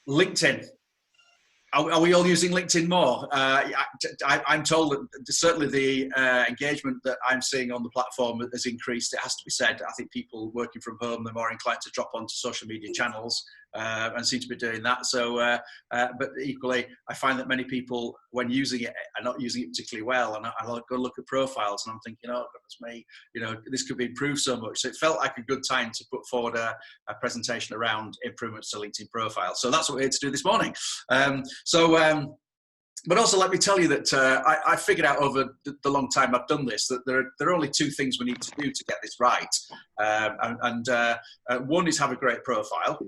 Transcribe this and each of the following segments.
LinkedIn. Are we all using LinkedIn more? I'm told that certainly the engagement that I'm seeing on the platform has increased. It has to be said. I think people working from home, they're more inclined to drop onto social media channels and seem to be doing that. So, but equally, I find that many people, when using it, are not using it particularly well. And I'll go look at profiles and I'm thinking, oh, goodness me, you know, this could be improved so much. So it felt like a good time to put forward a presentation around improvements to LinkedIn profiles. So that's what we're here to do this morning. But also let me tell you that I figured out over the long time I've done this, that there are only two things we need to do to get this right. One is have a great profile.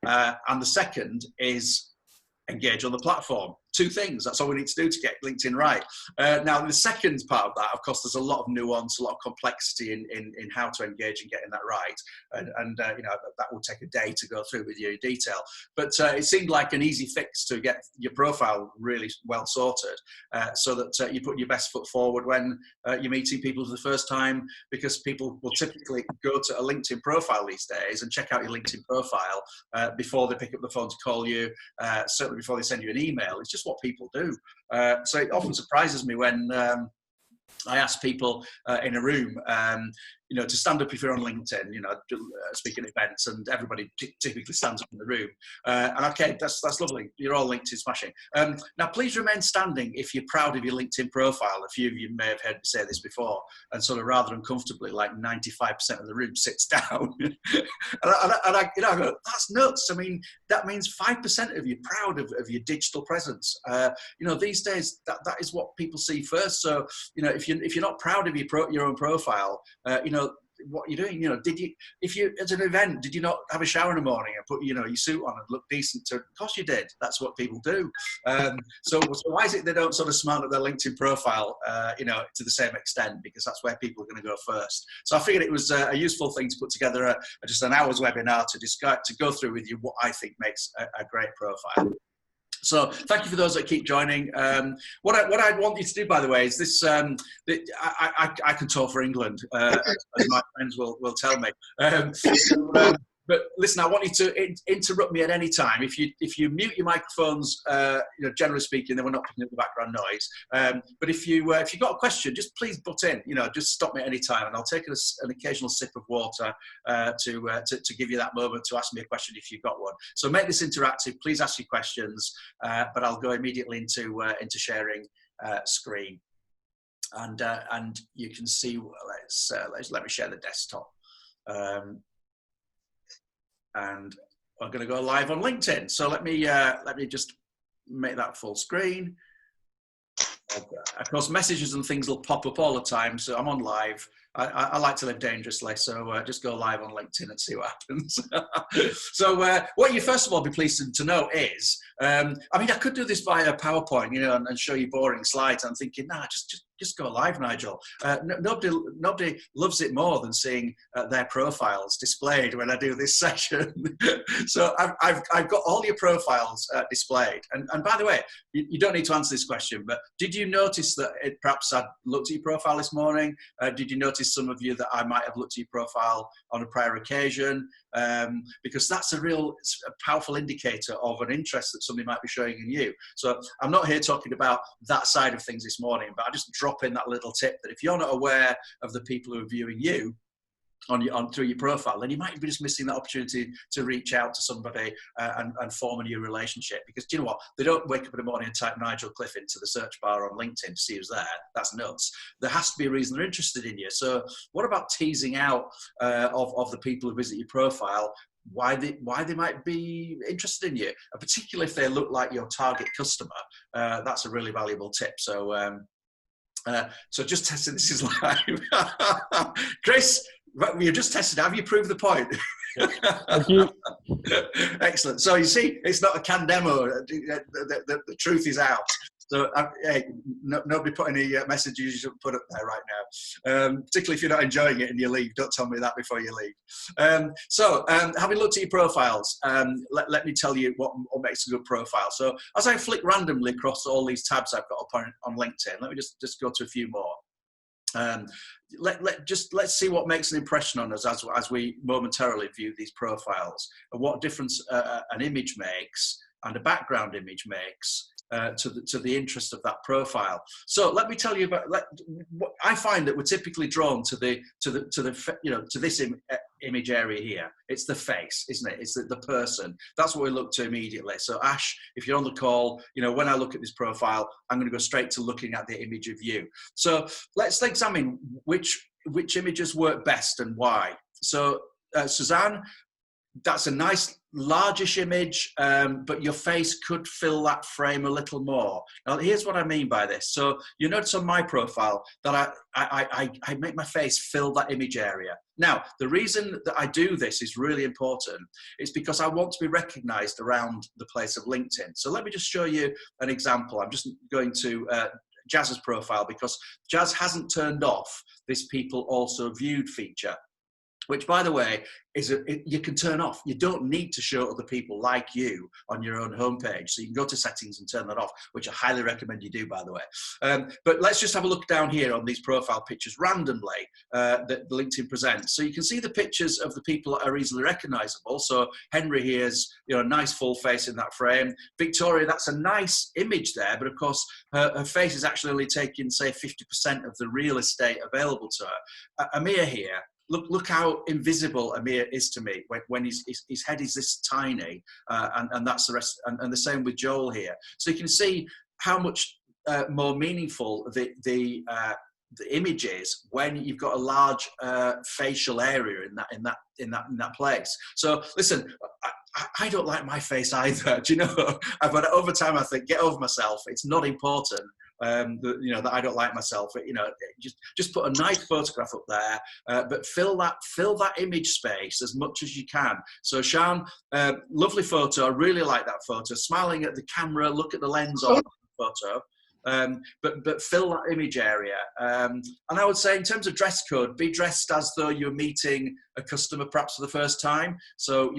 And the second is engage on the platform. Two things, that's all we need to do to get LinkedIn right. Now, the second part of that, of course, there's a lot of nuance, a lot of complexity in how to engage and getting that right. And you know, that will take a day to go through with you in detail. But it seemed like an easy fix to get your profile really well sorted, so that you put your best foot forward when you're meeting people for the first time, because people will typically go to a LinkedIn profile these days and check out your LinkedIn profile before they pick up the phone to call you, certainly before they send you an email. It's just what people do. So it often surprises me when I ask people in a room, you know, to stand up if you're on LinkedIn, you know, speaking at events, and everybody typically stands up in the room. And okay, that's lovely. You're all LinkedIn smashing. Now, please remain standing if you're proud of your LinkedIn profile. A few of you may have heard me say this before, and sort of rather uncomfortably, like 95% of the room sits down. and I, you know, I go, that's nuts. I mean, that means 5% of you proud of your digital presence. You know, these days that is what people see first. So, you know, if you're not proud of your own profile, you know, what you're doing, you know, if you at an event, did you not have a shower in the morning and put, you know, your suit on and look decent? Of course you did. That's what people do. So why is it they don't sort of smart up their LinkedIn profile, you know, to the same extent? Because that's where people are going to go first. So I figured it was a useful thing to put together just an hour's webinar to go through with you what I think makes a great profile. So thank you for those that keep joining. What I want you to do, by the way, is this. I can talk for England, as my friends will tell me. But listen, I want you to interrupt me at any time. If you mute your microphones, you know, generally speaking, then we're not picking up the background noise. But if you've got a question, just please butt in. You know, just stop me at any time, and I'll take an occasional sip of water to give you that moment to ask me a question if you've got one. So make this interactive. Please ask your questions, but I'll go immediately into sharing screen, and you can see. Let me share the desktop. And I'm going to go live on LinkedIn. So let me just make that full screen. Of course, messages and things will pop up all the time. So I'm on live. I like to live dangerously, so just go live on LinkedIn and see what happens. So what you first of all be pleased to know is, I mean, I could do this via PowerPoint, you know, and show you boring slides. I'm thinking, nah, just go live, Nigel. Nobody loves it more than seeing their profiles displayed when I do this session. So I've got all your profiles displayed. And by the way, you don't need to answer this question, but did you notice that perhaps I'd looked at your profile this morning? Did you notice some of you that I might have looked at your profile on a prior occasion? Because that's a powerful indicator of an interest that somebody might be showing in you. So I'm not here talking about that side of things this morning, but I just drop in that little tip that if you're not aware of the people who are viewing you through your profile, then you might be just missing that opportunity to reach out to somebody and form a new relationship. Because do you know what? They don't wake up in the morning and type Nigel Cliff into the search bar on LinkedIn to see who's there. That's nuts. There has to be a reason they're interested in you. So what about teasing out of the people who visit your profile why they might be interested in you, and particularly if they look like your target customer? That's a really valuable tip. So so just testing this is live. Chris, you just tested. Have you proved the point? Thank you. Excellent. So you see, it's not a canned demo. The truth is out. So hey, nobody put any messages you should put up there right now. Particularly if you're not enjoying it and you leave. Don't tell me that before you leave. Having looked at your profiles, let me tell you what makes a good profile. So as I flick randomly across all these tabs I've got up on LinkedIn, let me just go to a few more. Let's see what makes an impression on us as we momentarily view these profiles, and what difference an image makes and a background image makes to the interest of that profile. So let me tell you about. I find that we're typically drawn to this image area here. It's the face, isn't it? It's the person. That's what we look to immediately. So Ash, if you're on the call, when I look at this profile, I'm going to go straight to looking at the image of you. So let's examine which images work best and why. So Suzanne, that's a nice largish image, but your face could fill that frame a little more. Now, here's what I mean by this. So you notice on my profile that I make my face fill that image area. Now, the reason that I do this is really important. It's because I want to be recognized around the place of LinkedIn. So let me just show you an example. I'm just going to Jazz's profile, because Jazz hasn't turned off this people also viewed feature, which, by the way, you can turn off. You don't need to show other people like you on your own homepage. So you can go to settings and turn that off, which I highly recommend you do, by the way. But let's just have a look down here on these profile pictures randomly that LinkedIn presents. So you can see the pictures of the people that are easily recognizable. So Henry here's a nice full face in that frame. Victoria, that's a nice image there, but of course her face is actually only taking, say, 50% of the real estate available to her. Amir here. Look how invisible Amir is to me when his head is this tiny, and that's the rest. And the same with Joel here. So you can see how much more meaningful the image is when you've got a large facial area in that place. So listen, I don't like my face either. Do you know? But over time, I think, get over myself. It's not important. That I don't like myself. Just put a nice photograph up there, but fill that image space as much as you can. So Sean, lovely photo. I really like that photo. Smiling at the camera. Look at the lens on the photo. But fill that image area. And I would say, in terms of dress code, be dressed as though you're meeting a customer perhaps for the first time. So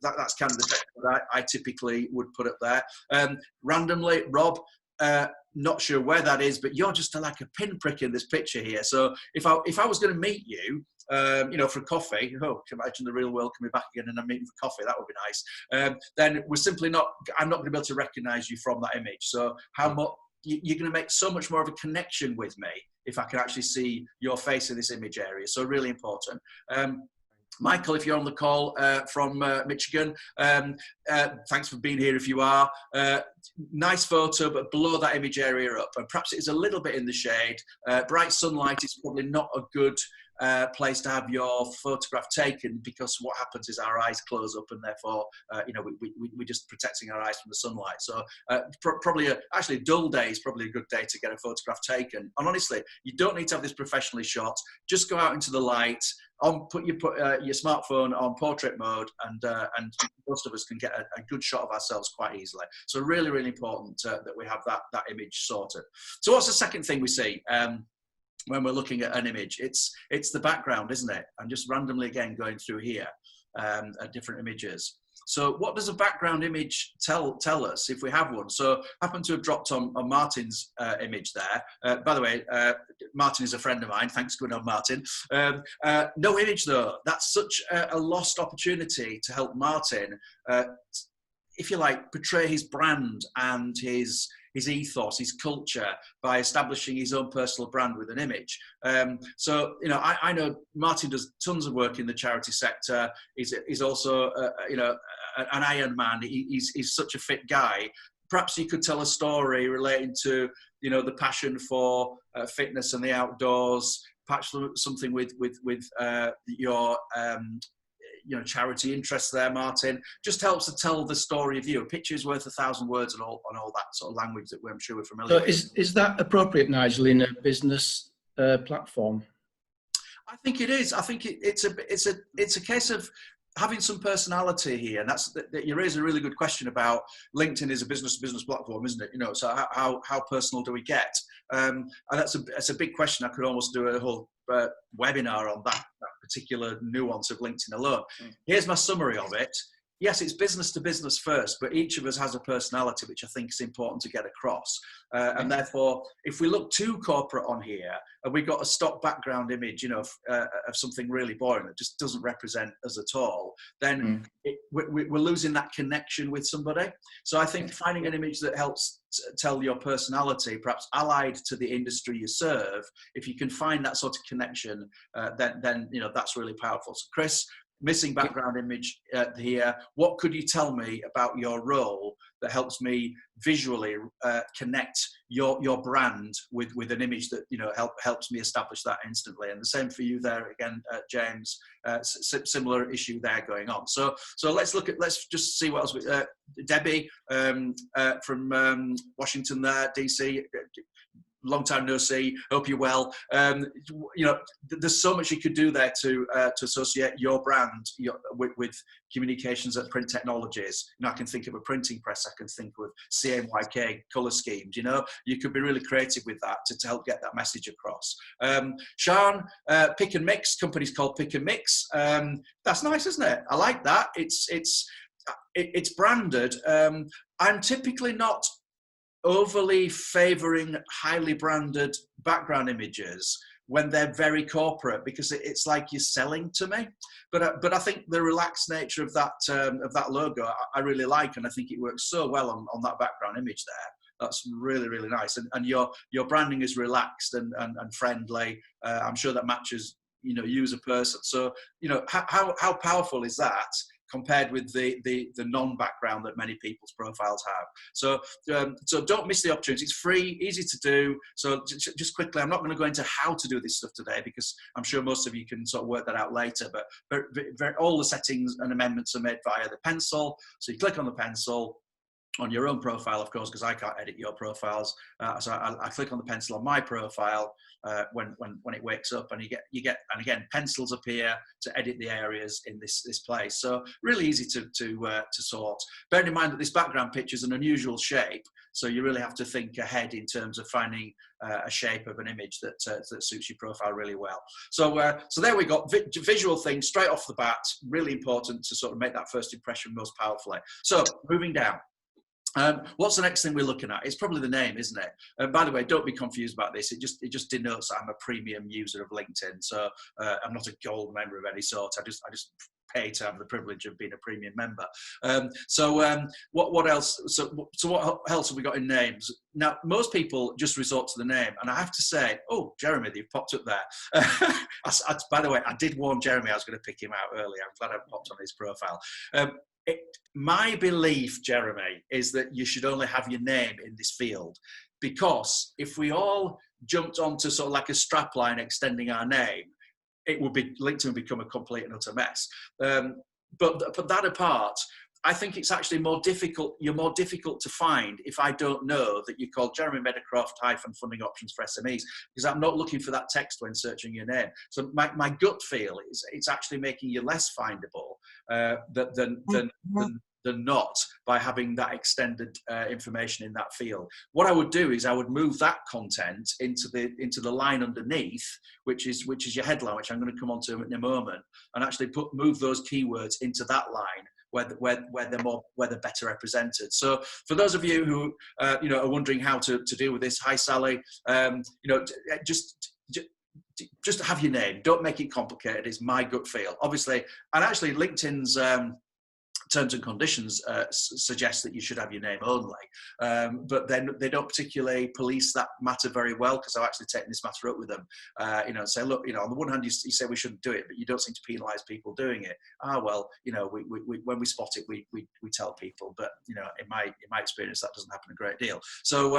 that's kind of the dress code I typically would put up there. Randomly, Rob. Not sure where that is, but you're just like a pinprick in this picture here. So if I was going to meet you, for coffee, can imagine the real world coming back again and I'm meeting for coffee, that would be nice. Then we're simply I'm not going to be able to recognize you from that image. So how much you're going to make so much more of a connection with me if I can actually see your face in this image area. So really important. Michael, if you're on the call from Michigan, thanks for being here if you are. Nice photo, but blow that image area up. And perhaps it is a little bit in the shade. Bright sunlight is probably not a good place to have your photograph taken, because what happens is our eyes close up and therefore, we're just protecting our eyes from the sunlight. So probably actually a dull day is probably a good day to get a photograph taken. And honestly, you don't need to have this professionally shot. Just go out into the light. Put your smartphone on portrait mode, and most of us can get a good shot of ourselves quite easily. So really, really important that we have that image sorted. So what's the second thing we see when we're looking at an image? It's the background, isn't it? I'm just randomly again going through here at different images. So what does a background image tell us if we have one? So I happen to have dropped on Martin's image there. By the way, Martin is a friend of mine. Thanks for going on, Martin. No image though. That's such a lost opportunity to help Martin, if you like, portray his brand and his ethos, his culture, by establishing his own personal brand with an image. So, I know Martin does tons of work in the charity sector. He's also, an Iron Man. He's such a fit guy. Perhaps you could tell a story relating to, the passion for fitness and the outdoors. Perhaps something with your charity interests there, Martin. Just helps to tell the story of you. A picture is worth 1,000 words and all that sort of language that I'm sure we're familiar with. Is that appropriate, Nigel, in a business platform? I think it is. I think it's a case of having some personality here, and you raise a really good question about LinkedIn is a business platform, isn't it? So how personal do we get? And that's a big question. I could almost do a whole webinar on that particular nuance of LinkedIn alone. Here's my summary of it. yes, it's business to business first, but each of us has a personality, which I think is important to get across. And therefore, if we look too corporate on here, and we've got a stock background image, of something really boring that just doesn't represent us at all, then we're losing that connection with somebody. So I think finding an image that helps tell your personality, perhaps allied to the industry you serve, if you can find that sort of connection, then that's really powerful. So Chris, missing background image here. What could you tell me about your role that helps me visually connect your brand with an image that helps me establish that instantly? And the same for you there again, James. Similar issue there going on. So let's just see what else. Debbie from Washington there, DC. Long time no see. Hope you're well. There's so much you could do there to associate your brand with communications at Print Technologies. I can think of a printing press. I can think of CMYK color schemes. You could be really creative with that to help get that message across. Sean, Pick and Mix. Company's called Pick and Mix. That's nice, isn't it? I like that. It's branded. I'm typically not overly favouring highly branded background images when they're very corporate, because it's like you're selling to me. But I think the relaxed nature of that logo I really like, and I think it works so well on that background image there. That's really, really nice. And your branding is relaxed and friendly. I'm sure that matches you as a person. So how powerful is that compared with the non-background that many people's profiles have? So don't miss the opportunity. It's free, easy to do. So just quickly, I'm not going to go into how to do this stuff today, because I'm sure most of you can sort of work that out later. But all the settings and amendments are made via the pencil. So you click on the pencil on your own profile, of course, because I can't edit your profiles. So I click on the pencil on my profile when it wakes up, and you get, and again, pencils appear to edit the areas in this place. So really easy to sort. Bearing in mind that this background picture is an unusual shape, so you really have to think ahead in terms of finding a shape of an image that suits your profile really well. So there we got visual things straight off the bat. Really important to sort of make that first impression most powerfully. So moving down. What's the next thing we're looking at? It's probably the name, isn't it? By the way, don't be confused about this. It just denotes that I'm a premium user of LinkedIn. So I'm not a gold member of any sort. I just pay to have the privilege of being a premium member. What else? So what else have we got in names? Now, most people just resort to the name, and I have to say, oh, Jeremy, you've popped up there. By the way, I did warn Jeremy I was going to pick him out earlier. I'm glad I popped on his profile. My belief, Jeremy, is that you should only have your name in this field, because if we all jumped onto sort of like a strapline extending our name, LinkedIn would become a complete and utter mess. But that apart, I think it's actually you're more difficult to find if I don't know that you're called Jeremy Meadowcroft - funding options for SMEs, because I'm not looking for that text when searching your name. So my gut feel is it's actually making you less findable than not by having that extended information in that field. What I would do is I would move that content into the line underneath, which is your headline, which I'm going to come on to in a moment, and actually move those keywords into that line where they're better represented. So for those of you who are wondering how to deal with this, hi Sally, just have your name. Don't make it complicated. It's my gut feel, obviously, and actually LinkedIn's terms and conditions suggest that you should have your name only, but then they don't particularly police that matter very well, because I've actually taken this matter up with them. Say, look, on the one hand you say we shouldn't do it, but you don't seem to penalise people doing it. Well, we when we spot it, we tell people, but in my experience that doesn't happen a great deal. So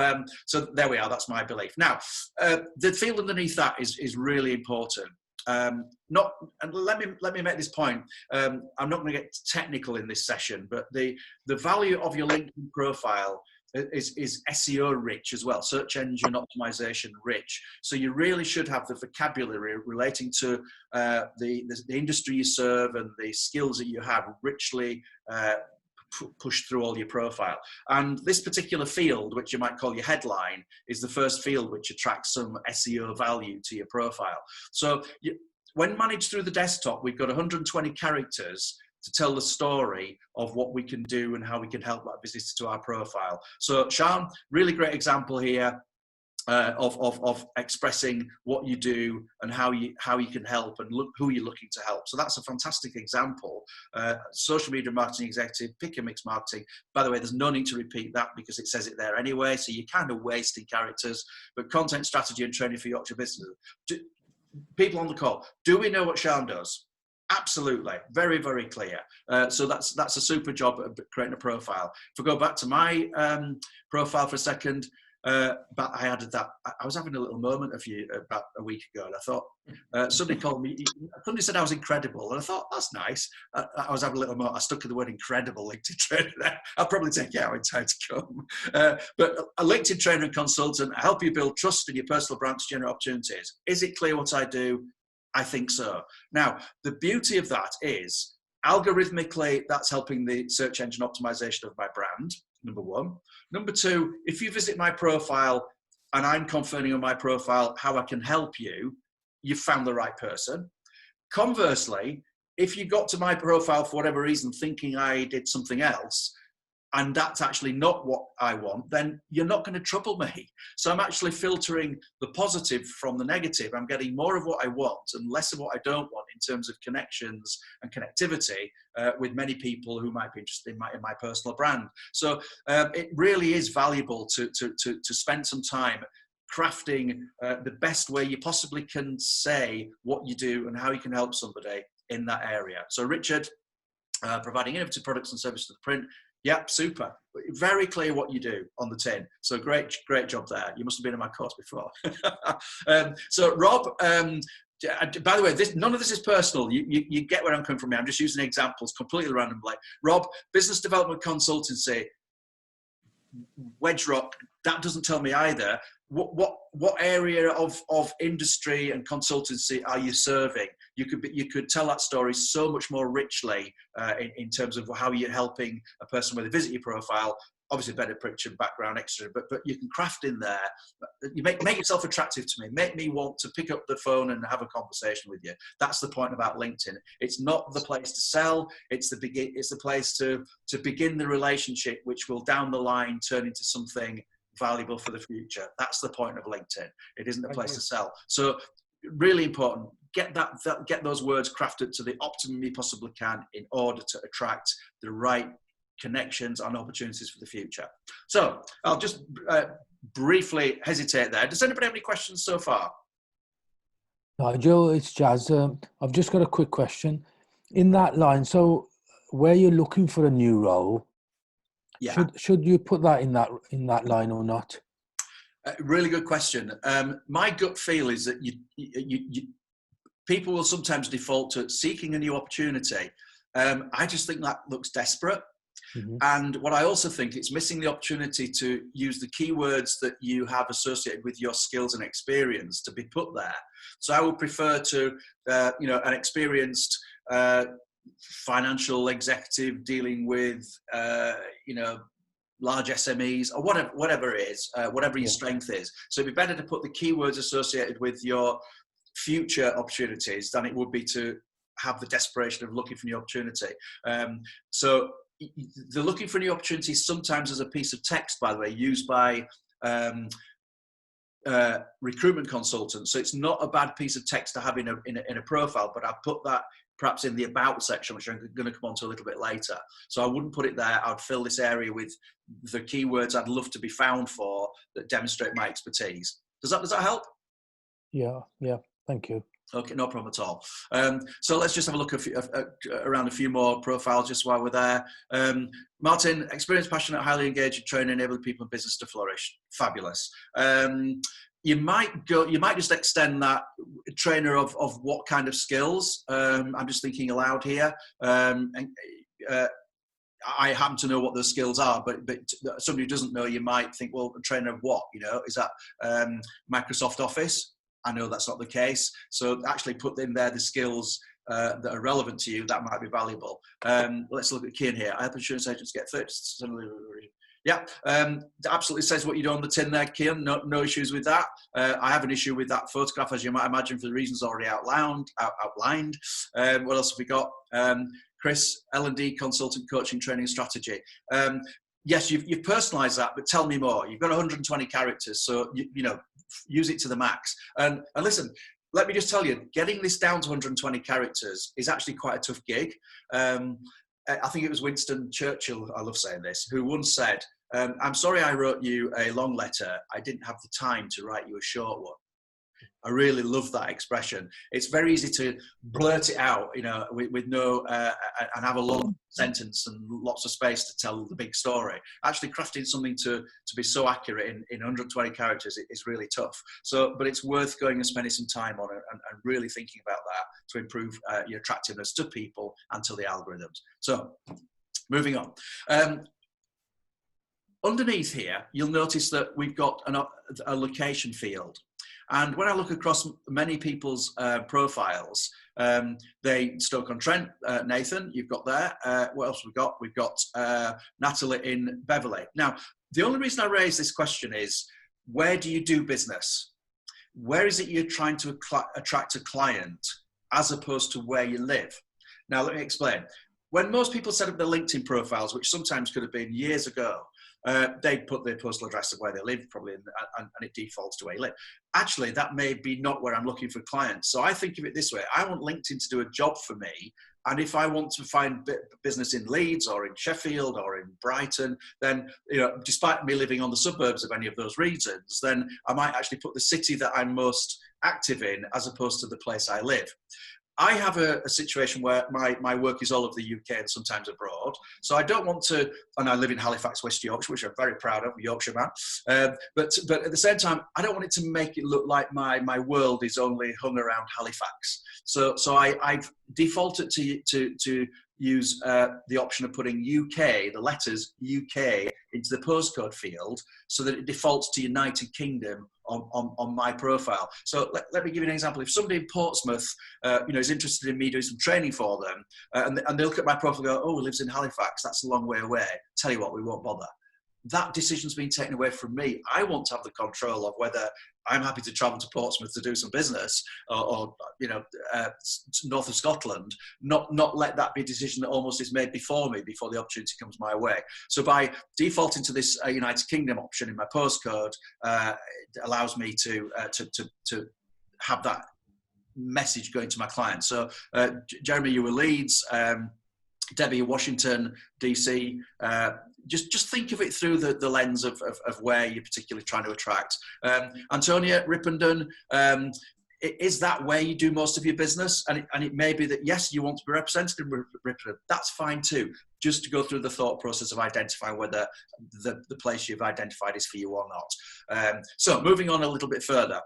there we are. That's my belief. Now, the field underneath that is really important. And let me make this point. I'm not going to get technical in this session, but the value of your LinkedIn profile is SEO rich as well, search engine optimization rich. So you really should have the vocabulary relating to the industry you serve and the skills that you have richly push through all your profile. And this particular field, which you might call your headline, is the first field which attracts some SEO value to your profile. So when managed through the desktop, we've got 120 characters to tell the story of what we can do and how we can help that visitor to our profile. So Sean, really great example here of expressing what you do and how you can help and who you're looking to help. So that's a fantastic example. Social media marketing executive, pick and mix marketing. By the way, there's no need to repeat that because it says it there anyway, so you're kind of wasting characters. But content strategy and training for Yorkshire business. People on the call, do we know what Sean does? Absolutely, very, very clear. So that's a super job at creating a profile. If I go back to my profile for a second, but I added that. I was having a little moment about a week ago, and I thought somebody called me. Somebody said I was incredible, and I thought that's nice. I was having a little moment. I stuck to the word incredible. LinkedIn trainer. I'll probably take it out in time to come. But a LinkedIn trainer and consultant, I help you build trust in your personal brand to generate opportunities. Is it clear what I do? I think so. Now, the beauty of that is algorithmically, that's helping the search engine optimization of my brand. Number one. Number two, if you visit my profile and I'm confirming on my profile how I can help you, you've found the right person. Conversely, if you got to my profile for whatever reason thinking I did something else, and that's actually not what I want, then you're not going to trouble me. So I'm actually filtering the positive from the negative. I'm getting more of what I want and less of what I don't want in terms of connections and connectivity with many people who might be interested in my personal brand. So it really is valuable to spend some time crafting the best way you possibly can say what you do and how you can help somebody in that area. So Richard, providing innovative products and services to the print. Yep, super. Very clear what you do on the tin. So great job there. You must have been in my course before. So Rob, by the way, none of this is personal. You get where I'm coming from here. I'm just using examples completely randomly. Rob, business development consultancy, Wedge Rock, that doesn't tell me either. What area of industry and consultancy are you serving? You could tell that story so much more richly in terms of how you're helping a person with a visitor profile. Obviously, better picture, background, extra, but you can craft in there. You make yourself attractive to me. Make me want to pick up the phone and have a conversation with you. That's the point about LinkedIn. It's not the place to sell. It's the place to begin the relationship, which will down the line turn into something valuable for the future. That's the point of LinkedIn. It isn't a place to sell. So really important. Get those words crafted to the optimum you possibly can in order to attract the right connections and opportunities for the future. So I'll just briefly hesitate there. Does anybody have any questions so far? Nigel, it's Jazz. I've just got a quick question. In that line, so where you're looking for a new role, yeah. should you put that in that line or not? Really good question. My gut feel is that people will sometimes default to seeking a new opportunity. I just think that looks desperate. Mm-hmm. And what I also think, it's missing the opportunity to use the keywords that you have associated with your skills and experience to be put there. So I would prefer to, an experienced financial executive dealing with, large SMEs or whatever it is, whatever your strength is. So it'd be better to put the keywords associated with your future opportunities than it would be to have the desperation of looking for new opportunity. So the looking for new opportunities sometimes as a piece of text, by the way, used by recruitment consultants. So it's not a bad piece of text to have in a profile, but I put that perhaps in the about section, which I'm going to come on to a little bit later. So I wouldn't put it there. I'd fill this area with the keywords I'd love to be found for that demonstrate my expertise. Does that help? Yeah. Thank you. Okay, no problem at all. So let's just have a look around a few more profiles just while we're there. Martin, experienced, passionate, highly engaged in training, enabling people in business to flourish. Fabulous. You might just extend that trainer of what kind of skills. I'm just thinking aloud here. I happen to know what those skills are, but somebody who doesn't know, you might think, well, a trainer of what? Is that Microsoft Office? I know that's not the case. So actually put in there the skills that are relevant to you. That might be valuable. Let's look at Kian here. I help insurance agents get 30%. Yeah, absolutely says what you do on the tin there, Kian. No issues with that. I have an issue with that photograph, as you might imagine, for the reasons already outlined. What else have we got? Chris, L&D consultant, coaching, training, strategy. Yes, you've personalised that, but tell me more. You've got 120 characters, so you know, use it to the max. And listen, let me just tell you, getting this down to 120 characters is actually quite a tough gig. I think it was Winston Churchill, I love saying this, who once said, I'm sorry I wrote you a long letter. I didn't have the time to write you a short one. I really love that expression. It's very easy to blurt it out, you know, with no, and have a long sentence and lots of space to tell the big story. Actually crafting something to be so accurate in 120 characters is really tough. So, but it's worth going and spending some time on it and really thinking about that to improve your attractiveness to people and to the algorithms. So, moving on. Underneath here, you'll notice that we've got a location field. And when I look across many people's profiles, they Stoke-on-Trent, Nathan, you've got there. What else have we got? We've got Natalie in Beverley. Now, the only reason I raise this question is, where do you do business? Where is it you're trying to attract a client as opposed to where you live? Now, let me explain. When most people set up their LinkedIn profiles, which sometimes could have been years ago, they put their postal address of where they live, probably, and it defaults to where you live. Actually, that may be not where I'm looking for clients. So I think of it this way. I want LinkedIn to do a job for me. And if I want to find business in Leeds or in Sheffield or in Brighton, then, you know, despite me living on the suburbs of any of those regions, then I might actually put the city that I'm most active in as opposed to the place I live. I have a situation where my work is all over the UK and sometimes abroad. So I don't want to, and I live in Halifax, West Yorkshire, which I'm very proud of, Yorkshire man. But at the same time, I don't want it to make it look like my world is only hung around Halifax. So I've defaulted to use the option of putting UK, the letters UK, into the postcode field so that it defaults to United Kingdom on my profile. So let me give you an example. If somebody in Portsmouth, is interested in me doing some training for them, and they look at my profile and go, oh, he lives in Halifax, that's a long way away. Tell you what, we won't bother. That decision's been taken away from me. I want to have the control of whether I'm happy to travel to Portsmouth to do some business or north of Scotland, not let that be a decision that almost is made before me, before the opportunity comes my way. So by defaulting to this United Kingdom option in my postcode, it allows me to have that message going to my clients. So Jeremy, you were Leeds, Debbie, Washington, DC, just think of it through the lens of where you're particularly trying to attract. Antonia, Ripondon, is that where you do most of your business? And it may be that, yes, you want to be represented in Ripondon. That's fine too. Just to go through the thought process of identifying whether the place you've identified is for you or not. So moving on a little bit further.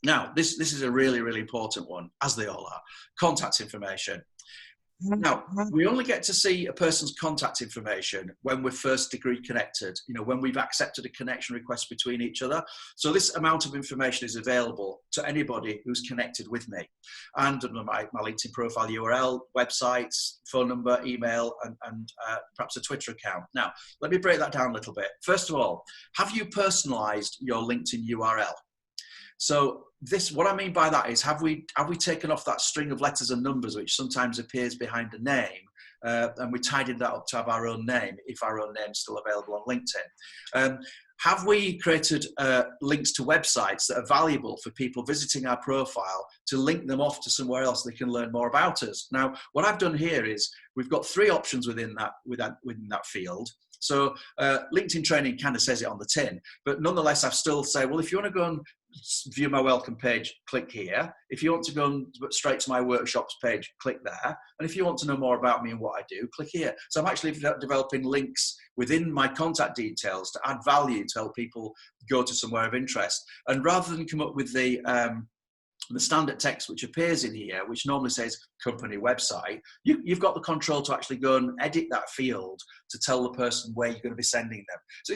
Now, this is a really, really important one, as they all are. Contact information. Now, we only get to see a person's contact information when we're first degree connected, when we've accepted a connection request between each other. So this amount of information is available to anybody who's connected with me. And my LinkedIn profile URL, websites, phone number, email, and perhaps a Twitter account. Now, let me break that down a little bit. First of all, have you personalized your LinkedIn URL? So what I mean by that is, have we taken off that string of letters and numbers which sometimes appears behind a name, and we tidied that up to have our own name, if our own name is still available on LinkedIn? Have we created links to websites that are valuable for people visiting our profile to link them off to somewhere else they can learn more about us? Now, what I've done here is we've got 3 options within that field. So LinkedIn training kind of says it on the tin, but nonetheless, I've still say, well, if you want to go and view my welcome page, click here. If you want to go straight to my workshops page, click there. And if you want to know more about me and what I do, click here. So I'm actually developing links within my contact details to add value, to help people go to somewhere of interest. And rather than come up with the standard text which appears in here, which normally says company website, you've got the control to actually go and edit that field to tell the person where you're going to be sending them. So,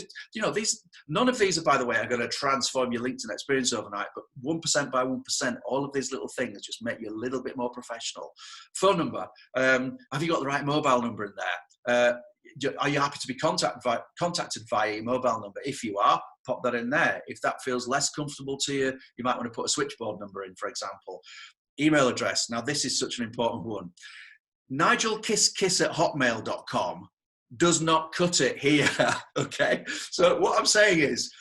none of these, by the way, are going to transform your LinkedIn experience overnight, but 1% by 1%, all of these little things just make you a little bit more professional. Phone number, have you got the right mobile number in there? are you happy to be contacted via your mobile number? If you are, pop that in there. If that feels less comfortable to you, you might want to put a switchboard number in, for example. Email address. Now, this is such an important one. NigelKissKiss@hotmail.com does not cut it here, okay? So what I'm saying is,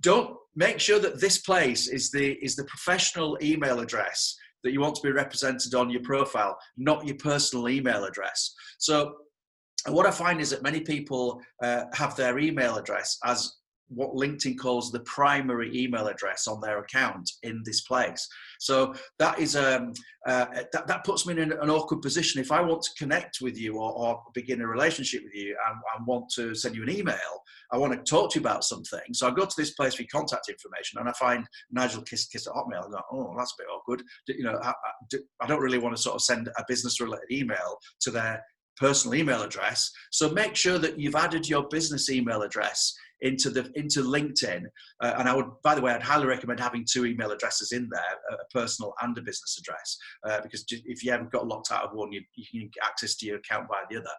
don't make sure that this place is the professional email address that you want to be represented on your profile, not your personal email address. So what I find is that many people have their email address as what LinkedIn calls the primary email address on their account in this place. So that is that puts me in an awkward position. If I want to connect with you or begin a relationship with you and want to send you an email, I want to talk to you about something. So I go to this place for contact information, and I find NigelKiss@hotmail. I go, oh, that's a bit awkward. You know, I don't really want to sort of send a business-related email to their personal email address. So make sure that you've added your business email address into LinkedIn. And I would, by the way, I'd highly recommend having 2 email addresses in there, a personal and a business address, because if you haven't got locked out of one, you can get access to your account by the other.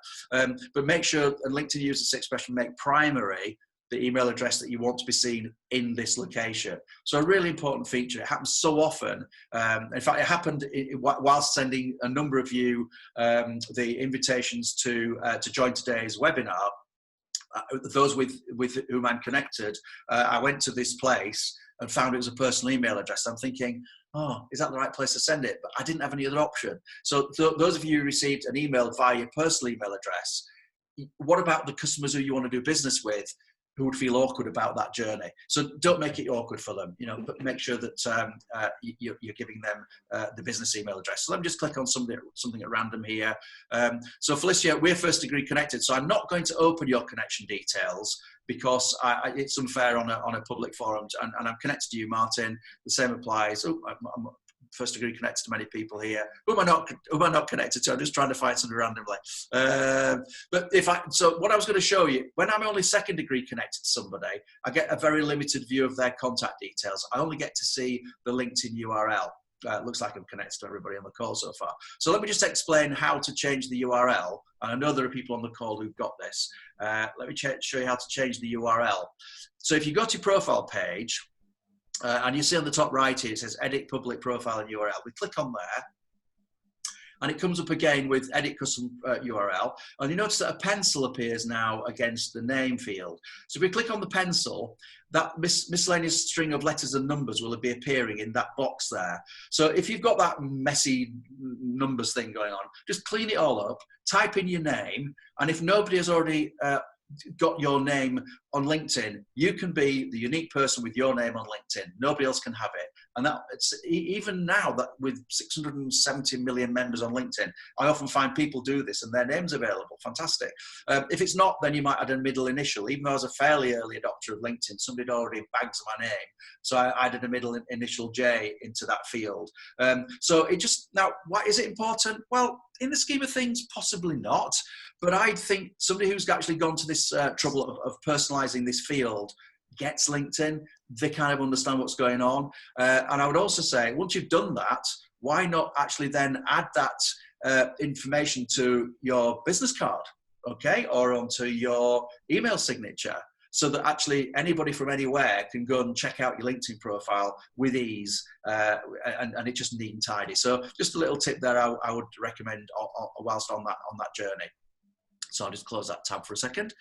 But make sure, and LinkedIn uses this expression, make primary the email address that you want to be seen in this location. So a really important feature. It happens so often. In fact, it happened whilst sending a number of you the invitations to join today's webinar. Those with whom I'm connected, I went to this place and found it was a personal email address. I'm thinking, oh, is that the right place to send it? But I didn't have any other option. So those of you who received an email via your personal email address, what about the customers who you want to do business with, who would feel awkward about that journey? So don't make it awkward for them, you know, but make sure that you're giving them the business email address. So let me just click on something at random here. So Felicia, we're first degree connected. So I'm not going to open your connection details because it's unfair on a public forum, and I'm connected to you, Martin. The same applies. Oh, I'm first degree connected to many people here. Who am I not connected to? I'm just trying to find something randomly. So what I was going to show you, when I'm only second degree connected to somebody, I get a very limited view of their contact details. I only get to see the LinkedIn URL. It looks like I'm connected to everybody on the call so far. So let me just explain how to change the URL. And I know there are people on the call who've got this. Let me show you how to change the URL. So if you go to your profile page, and you see on the top right here, it says edit public profile and URL. We click on there, and it comes up again with edit custom URL. And you notice that a pencil appears now against the name field. So if we click on the pencil, that miscellaneous string of letters and numbers will be appearing in that box there. So if you've got that messy numbers thing going on, just clean it all up, type in your name, and if nobody has already got your name on LinkedIn, you can be the unique person with your name on LinkedIn. Nobody else can have it. And that it's even now that with 670 million members on LinkedIn, I often find people do this and their name's available. Fantastic. If it's not, then you might add a middle initial. Even though I was a fairly early adopter of LinkedIn, somebody had already bagged my name. So I added a middle initial J into that field. So it just, now, why is it important? Well, in the scheme of things, possibly not. But I think somebody who's actually gone to this trouble of personalizing this field gets LinkedIn. They kind of understand what's going on. And I would also say, once you've done that, why not actually then add that information to your business card, okay, or onto your email signature, so that actually anybody from anywhere can go and check out your LinkedIn profile with ease, and it's just neat and tidy. So just a little tip there I would recommend whilst on that journey. So I'll just close that tab for a second.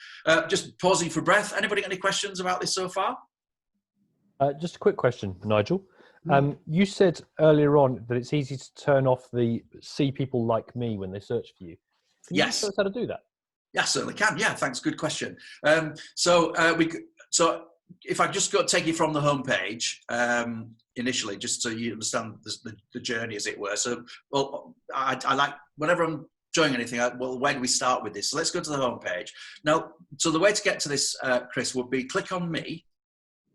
Just pausing for breath. Anybody got any questions about this so far? Just a quick question, Nigel. You said earlier on that it's easy to turn off the see people like me when they search for you. Can you show us how to do that? Yeah, certainly can. Yeah, thanks. Good question. So if I just take you from the home page initially, just so you understand the journey, as it were. So, well, I like whenever I'm showing anything, well, where do we start with this? So let's go to the home page. Now, so the way to get to this, Chris, would be click on me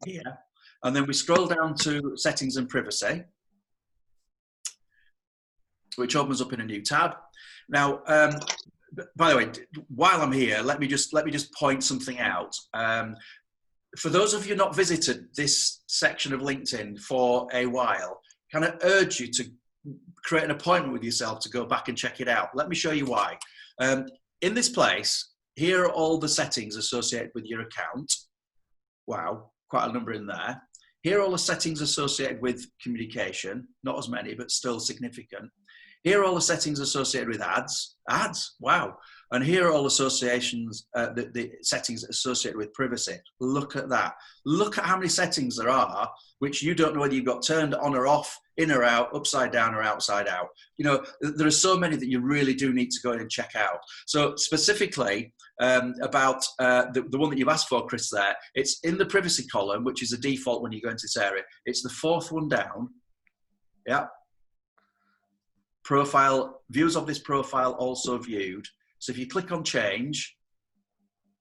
here, and then we scroll down to settings and privacy, which opens up in a new tab. Now, by the way, while I'm here, let me just point something out. For those of you not visited this section of LinkedIn for a while, can I urge you to create an appointment with yourself to go back and check it out? Let me show you why. In this place, here are all the settings associated with your account. Wow, quite a number in there. Here are all the settings associated with communication, not as many, but still significant. Here are all the settings associated with ads. Ads, wow. And here are all associations, the settings associated with privacy. Look at that. Look at how many settings there are, which you don't know whether you've got turned on or off, in or out, upside down or outside out. You know, there are so many that you really do need to go in and check out. So specifically about the one that you've asked for, Chris, there, it's in the privacy column, which is a default when you go into this area. It's the fourth one down. Yeah. Profile, views of this profile also viewed. So if you click on change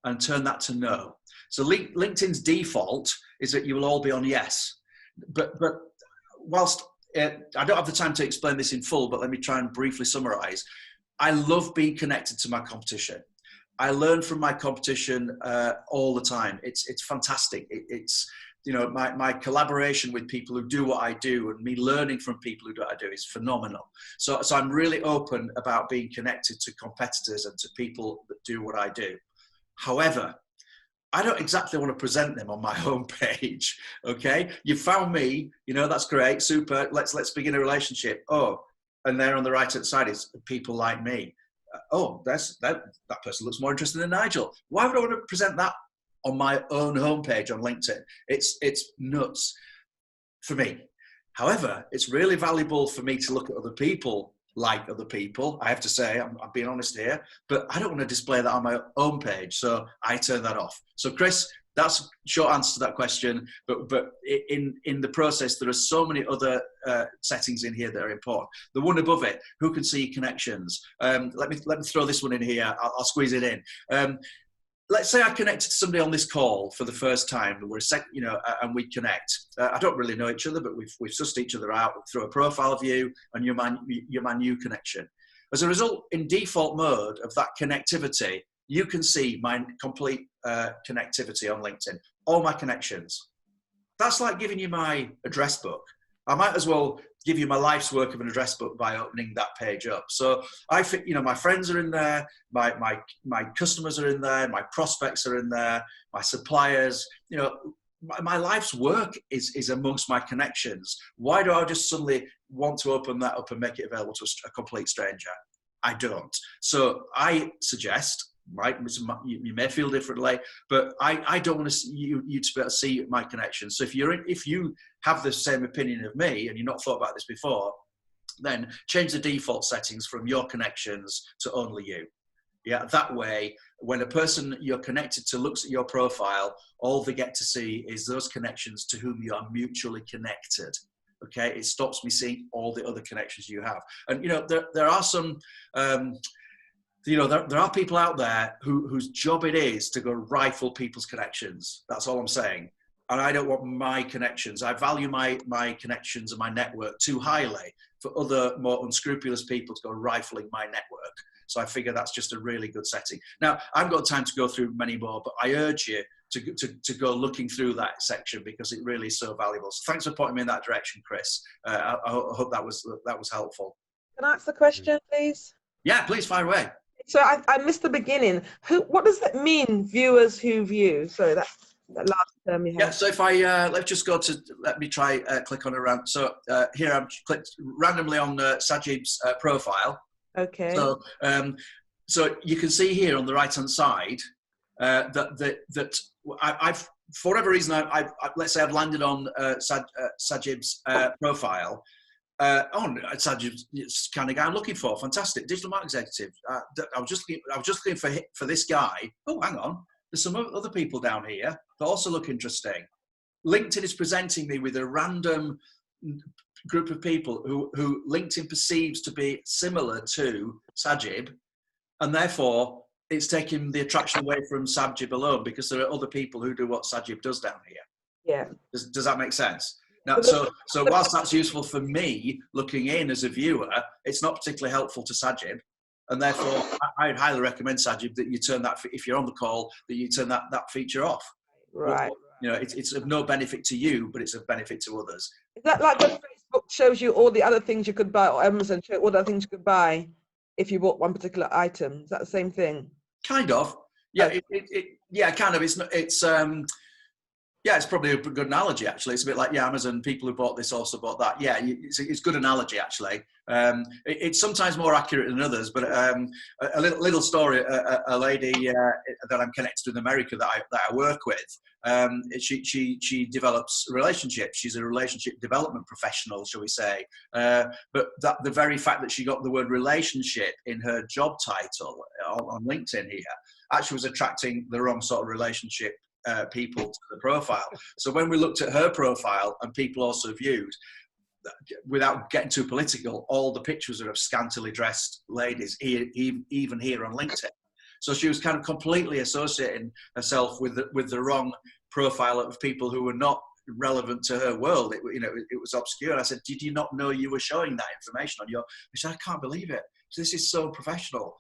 and turn that to no. So LinkedIn's default is that you will all be on yes. But whilst I don't have the time to explain this in full, but let me try and briefly summarize. I love being connected to my competition. I learn from my competition all the time. It's fantastic. It's you know, my collaboration with people who do what I do and me learning from people who do what I do is phenomenal. So I'm really open about being connected to competitors and to people that do what I do. However, I don't exactly want to present them on my homepage. Okay, you found me, you know, that's great, super. Let's begin a relationship. Oh, and there on the right hand side is people like me. Oh, that person looks more interesting than Nigel. Why would I want to present that on my own homepage on LinkedIn? It's nuts for me. However, it's really valuable for me to look at other people like other people. I have to say, I'm being honest here, but I don't want to display that on my own page, so I turn that off. So Chris, that's a short answer to that question, but in the process, there are so many other settings in here that are important. The one above it, who can see connections? Let me throw this one in here. I'll squeeze it in. Let's say I connected to somebody on this call for the first time, and we connect. I don't really know each other, but we've sussed each other out through a profile view, and you're my new connection. As a result, in default mode of that connectivity, you can see my complete connectivity on LinkedIn, all my connections. That's like giving you my address book. I might as well give you my life's work of an address book by opening that page up. So I think, you know, my friends are in there, my customers are in there, my prospects are in there, my suppliers, you know, my life's work is amongst my connections. Why do I just suddenly want to open that up and make it available to a complete stranger? I don't. So I suggest, right, you may feel differently, but I don't want you to be able to see my connections. So if you have the same opinion of me and you've not thought about this before, then change the default settings from your connections to only you. Yeah, that way, when a person you're connected to looks at your profile, all they get to see is those connections to whom you are mutually connected. Okay, it stops me seeing all the other connections you have. And you know, there are some. You know, there are people out there whose job it is to go rifle people's connections. That's all I'm saying. And I don't want my connections. I value my connections and my network too highly for other more unscrupulous people to go rifling my network. So I figure that's just a really good setting. Now, I haven't got time to go through many more, but I urge you to go looking through that section because it really is so valuable. So thanks for pointing me in that direction, Chris. I hope that was helpful. Can I ask the question, please? Yeah, please fire away. So I missed the beginning. What does that mean, viewers who view? So that last term you have. Yeah, so if I, let's just go to, let me try click on around. So here I've clicked randomly on Sajib's profile. Okay. So, so you can see here on the right-hand side that I've, for whatever reason, let's say I've landed on Sajib's profile. Sajib's the kind of guy I'm looking for. Fantastic, digital marketing executive. I was just looking for this guy. Oh, hang on. There's some other people down here that also look interesting. LinkedIn is presenting me with a random group of people who LinkedIn perceives to be similar to Sajib, and therefore it's taking the attraction away from Sajib alone because there are other people who do what Sajib does down here. Yeah. Does that make sense? Now, so whilst that's useful for me looking in as a viewer, it's not particularly helpful to Sajib. And therefore, I'd highly recommend, Sajib, that you turn that, if you're on the call, that you turn that feature off. Right. You know, it's of no benefit to you, but it's of benefit to others. Is that like when Facebook shows you all the other things you could buy, or Amazon show all the other things you could buy if you bought one particular item? Is that the same thing? Kind of. Yeah, yeah, kind of. It's not. Yeah, it's probably a good analogy, actually. It's a bit like, Amazon, people who bought this also bought that. Yeah, it's a good analogy, actually. It's sometimes more accurate than others, but a little story, a lady that I'm connected to in America that I work with, she develops relationships. She's a relationship development professional, shall we say. But the very fact that she got the word relationship in her job title on LinkedIn here actually was attracting the wrong sort of relationship people to the profile. So when we looked at her profile, and people also viewed, without getting too political, all the pictures are of scantily dressed ladies, even here on LinkedIn. So she was kind of completely associating herself with the wrong profile of people who were not relevant to her world. It was obscure. And I said, did you not know you were showing that information on your? She said, I can't believe it. So this is so professional.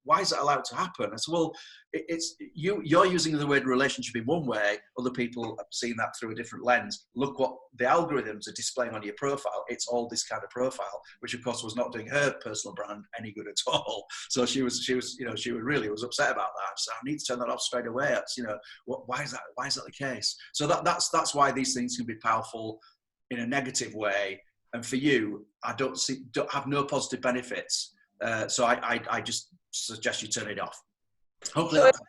Why is that allowed to happen? I said, well, it's you're using the word relationship in one way. Other people have seen that through a different lens. Look what the algorithms are displaying on your profile. It's all this kind of profile, which of course was not doing her personal brand any good at all. So she really was upset about that. So I need to turn that off straight away. Why is that the case? So that's why these things can be powerful in a negative way. And for you, I don't have no positive benefits. So I just suggest you turn it off. Hopefully that's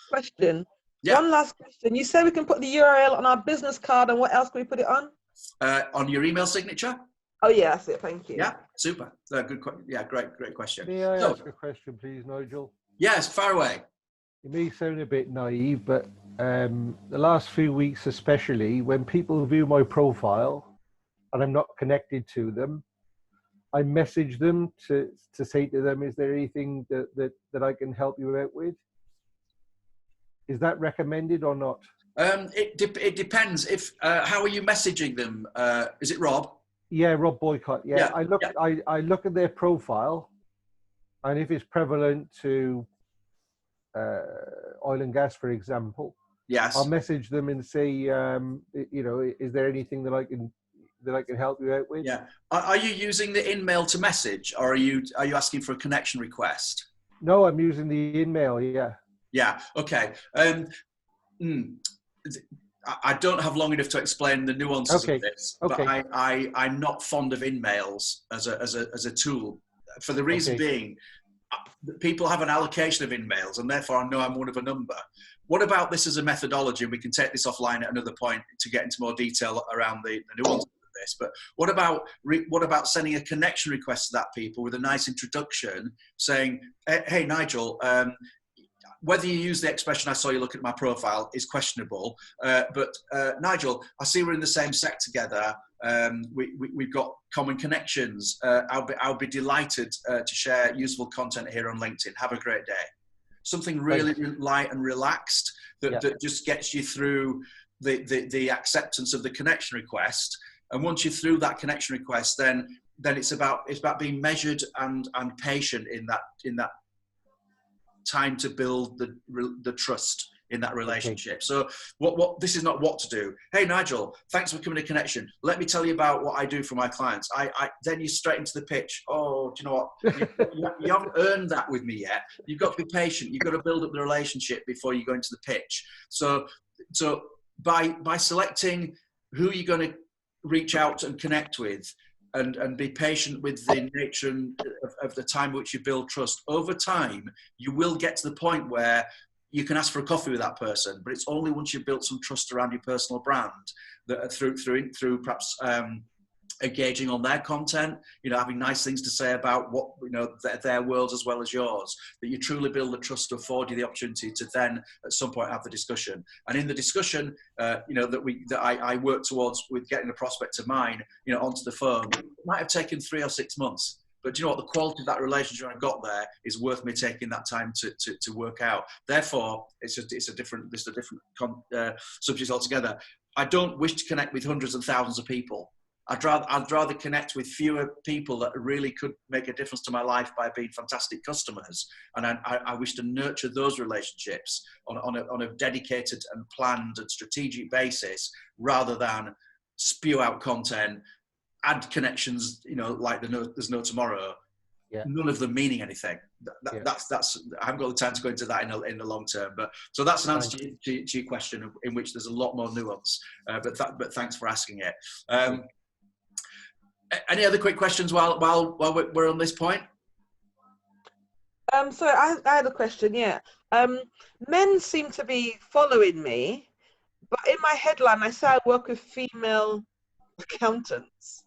question. Yeah. One last question. You say we can put the URL on our business card, and what else can we put it on? On your email signature. Oh yeah, that's it. Thank you. Yeah, super. Good. Yeah, great question. May I ask a question, please, Nigel? Yes, far away. It may sound a bit naive, but the last few weeks, especially, when people view my profile and I'm not connected to them, I message them to say to them, is there anything that I can help you out with? Is that recommended or not? It depends. If how are you messaging them? Is it Rob? Yeah, Rob Boycott. Yeah, yeah. I look at their profile, and if it's prevalent to oil and gas, for example, yes, I'll message them and say, is there anything that I can help you out with? Yeah. Are you using the in-mail to message, or are you asking for a connection request? No, I'm using the in-mail. Yeah. Yeah. Okay. I don't have long enough to explain the nuances of this, but I'm not fond of in-mails as a tool, for the reason being, people have an allocation of in-mails, and therefore I know I'm one of a number. What about this as a methodology? And we can take this offline at another point to get into more detail around the nuances of this. But what about sending a connection request to that people with a nice introduction, saying, "Hey, Nigel, whether you use the expression 'I saw you look at my profile' is questionable, but Nigel, I see we're in the same set together. We've got common connections. I'll be delighted to share useful content here on LinkedIn. Have a great day." Something really light and relaxed that just gets you through the acceptance of the connection request. And once you're through that connection request, then it's about being measured and patient in that time to build the trust in that relationship. So what this is not what to do. Hey, Nigel, thanks for coming to Connection. Let me tell you about what I do for my clients. Then you straight into the pitch. Oh, do you know what? You haven't earned that with me yet. You've got to be patient. You've got to build up the relationship before you go into the pitch. So by selecting who you're going to reach out and connect with, and be patient with the nature of the time which you build trust, over time, you will get to the point where you can ask for a coffee with that person, but it's only once you've built some trust around your personal brand that through perhaps engaging on their content, having nice things to say about what, their worlds as well as yours, that you truly build the trust to afford you the opportunity to then at some point have the discussion. And in the discussion, that I work towards with getting a prospect of mine, onto the phone, it might have taken 3 or 6 months. But do you know what? The quality of that relationship I got there is worth me taking that time to work out. Therefore, it's a different subject altogether. I don't wish to connect with hundreds and thousands of people. I'd rather connect with fewer people that really could make a difference to my life by being fantastic customers. And I wish to nurture those relationships on a dedicated and planned and strategic basis, rather than spew out content, add connections, like there's no tomorrow, none of them meaning anything. That's I haven't got the time to go into that in the long term. But so that's an answer to your question, in which there's a lot more nuance. But thanks for asking it. Any other quick questions while we're on this point? So I had a question. Yeah. Men seem to be following me, but in my headline I say I work with female accountants.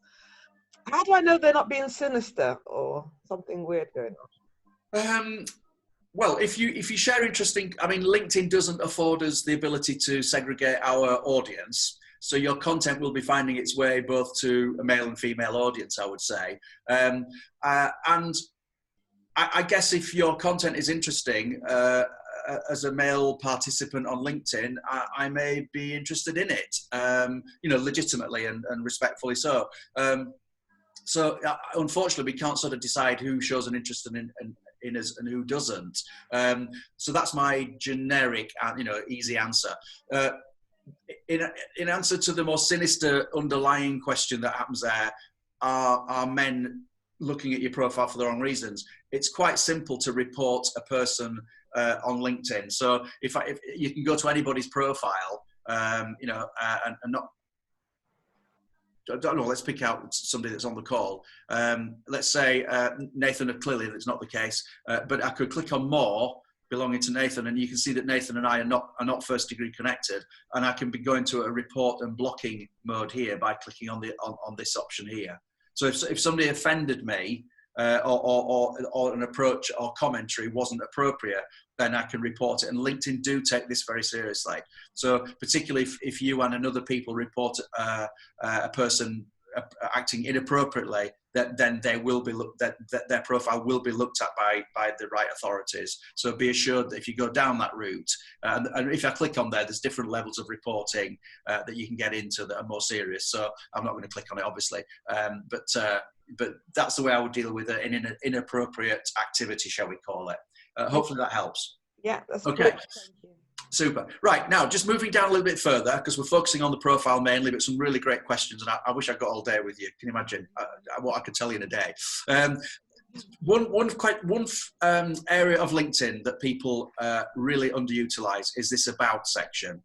How do I know they're not being sinister or something weird going on? Well, if you share interesting, I mean, LinkedIn doesn't afford us the ability to segregate our audience. So your content will be finding its way both to a male and female audience, I would say. And I guess if your content is interesting, as a male participant on LinkedIn, I may be interested in it, legitimately and respectfully so. So unfortunately, we can't sort of decide who shows an interest in us and who doesn't. So that's my generic, easy answer. In answer to the more sinister underlying question that happens there, are men looking at your profile for the wrong reasons? It's quite simple to report a person on LinkedIn. So if you can go to anybody's profile, and not. I don't know, let's pick out somebody that's on the call. Let's say Nathan, clearly that's not the case, but I could click on more belonging to Nathan, and you can see that Nathan and I are not first degree connected, and I can be going to a report and blocking mode here by clicking on this option here. So if somebody offended me, or an approach or commentary wasn't appropriate, then I can report it. And LinkedIn do take this very seriously. So particularly if you and another people report a person acting inappropriately, then they will be that their profile will be looked at by the right authorities. So be assured that if you go down that route, and if I click on there's different levels of reporting that you can get into that are more serious. So I'm not going to click on it, obviously, but that's the way I would deal with it in an inappropriate activity, shall we call it. Hopefully that helps. Yeah, that's okay. Great. Thank you. Super. Right, now just moving down a little bit further, because we're focusing on the profile mainly, but some really great questions, and I wish I got all day with you. Can you imagine what I could tell you in a day? One area of LinkedIn that people really underutilize is this about section.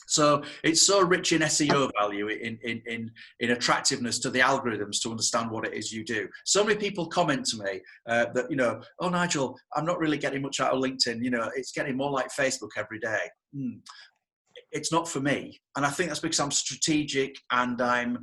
So it's so rich in SEO value, in attractiveness to the algorithms to understand what it is you do. So many people comment to me that, oh, Nigel, I'm not really getting much out of LinkedIn. It's getting more like Facebook every day. It's not for me. And I think that's because I'm strategic and I'm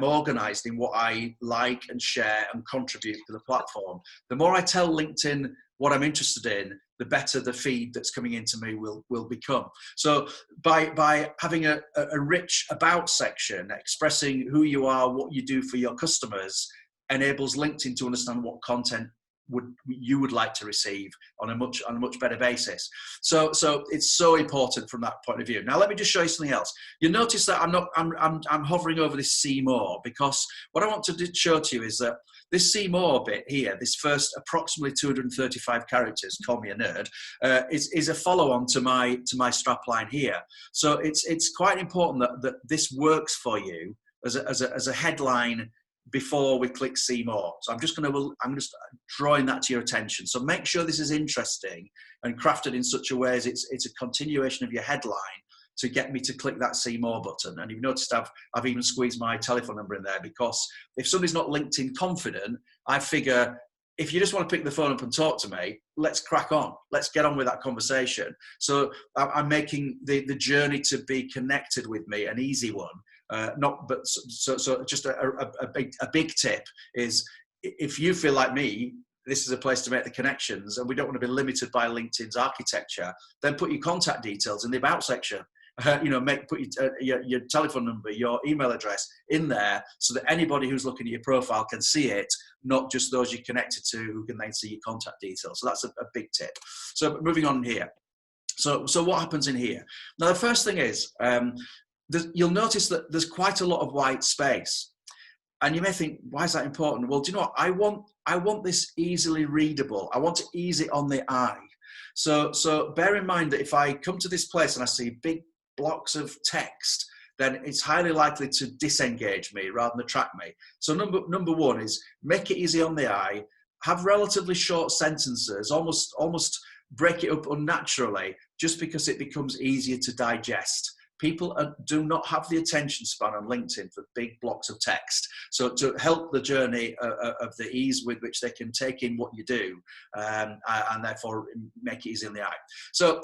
organized in what I like and share and contribute to the platform. The more I tell LinkedIn what I'm interested in, the better the feed that's coming into me will become. So by having a rich about section, expressing who you are, what you do for your customers, enables LinkedIn to understand what content you would like to receive on a much better basis. So it's so important from that point of view. Now let me just show you something else. You'll notice that I'm hovering over this see more, because what I want to show to you is that this see more bit here, this first approximately 235 characters, call me a nerd, is a follow-on to my strapline here. So it's quite important that this works for you as a headline before we click see more. So I'm just drawing that to your attention. So make sure this is interesting and crafted in such a way as it's a continuation of your headline to get me to click that see more button. And you've noticed I've even squeezed my telephone number in there, because if somebody's not LinkedIn confident, I figure if you just want to pick the phone up and talk to me, let's crack on. Let's get on with that conversation. So I'm making the journey to be connected with me an easy one. So just a big tip is, if you feel like me, this is a place to make the connections, and we don't want to be limited by LinkedIn's architecture, then put your contact details in the about section. Put your telephone number, your email address in there, so that anybody who's looking at your profile can see it, not just those you're connected to who can then see your contact details. So that's a big tip. So moving on here. So what happens in here? Now the first thing is, you'll notice that there's quite a lot of white space. And you may think, why is that important? Well, do you know what? I want this easily readable. I want to ease it on the eye. So bear in mind that if I come to this place and I see big blocks of text, then it's highly likely to disengage me rather than attract me. So number one is make it easy on the eye, have relatively short sentences, almost break it up unnaturally, just because it becomes easier to digest. People do not have the attention span on LinkedIn for big blocks of text. So to help the journey of the ease with which they can take in what you do, and therefore make it easy in the eye. So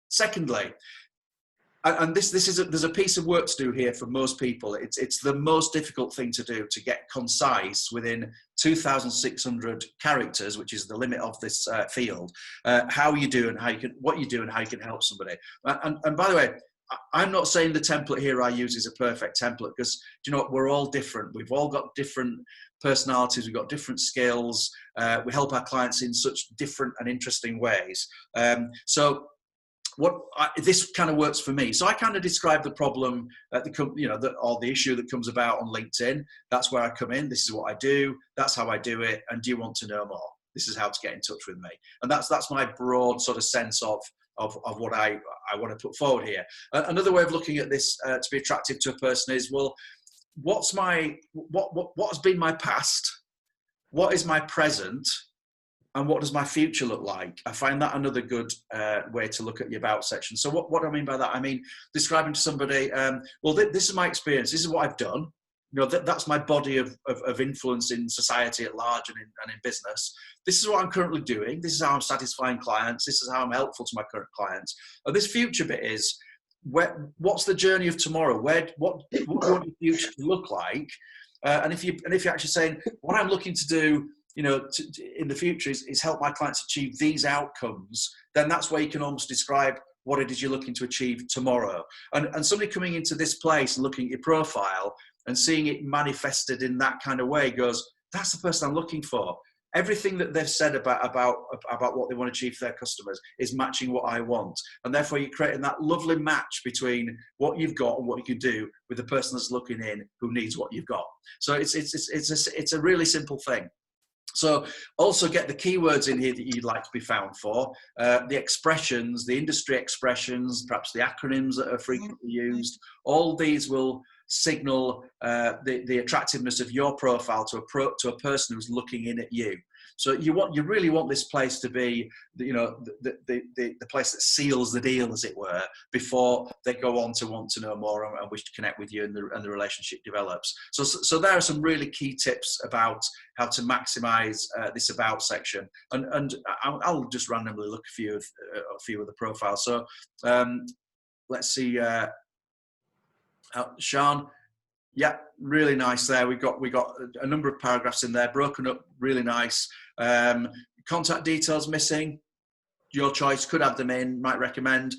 secondly, and there's a piece of work to do here for most people. It's the most difficult thing to do, to get concise within 2,600 characters, which is the limit of this field. How you do and what you do and how you can help somebody. And by the way, I'm not saying the template here I use is a perfect template, because you know what, we're all different. We've all got different personalities. We've got different skills. We help our clients in such different and interesting ways. So this kind of works for me. So I kind of describe the problem, or the issue that comes about on LinkedIn. That's where I come in. This is what I do. That's how I do it. And do you want to know more? This is how to get in touch with me. And that's my broad sort of sense of what I want to put forward here. Another way of looking at this to be attractive to a person is, well, what has been my past? What is my present? And what does my future look like? I find that another good way to look at the about section. So what do I mean by that? I mean, describing to somebody, well, this is my experience. This is what I've done. You know, that's my body of influence in society at large and in business. This is what I'm currently doing. This is how I'm satisfying clients. This is how I'm helpful to my current clients. And this future bit is, what's the journey of tomorrow? What do you want your future to look like? And if you're actually saying, what I'm looking to do, in the future is help my clients achieve these outcomes, then that's where you can almost describe what it is you're looking to achieve tomorrow. And somebody coming into this place and looking at your profile and seeing it manifested in that kind of way goes, that's the person I'm looking for. Everything that they've said about what they want to achieve for their customers is matching what I want. And therefore you're creating that lovely match between what you've got and what you can do with the person that's looking in who needs what you've got. So it's a really simple thing. So also get the keywords in here that you'd like to be found for, the expressions, the industry expressions, perhaps the acronyms that are frequently used. All these will signal the attractiveness of your profile to a person who's looking in at you. So you really want this place to be, the place that seals the deal, as it were, before they go on to want to know more and wish to connect with you, and the relationship develops. So there are some really key tips about how to maximize this about section, and I'll just randomly look a few of the profiles. So let's see, Sean. Yeah, really nice there. We got a number of paragraphs in there, broken up, really nice. Contact details missing. Your choice. Could add them in. Might recommend.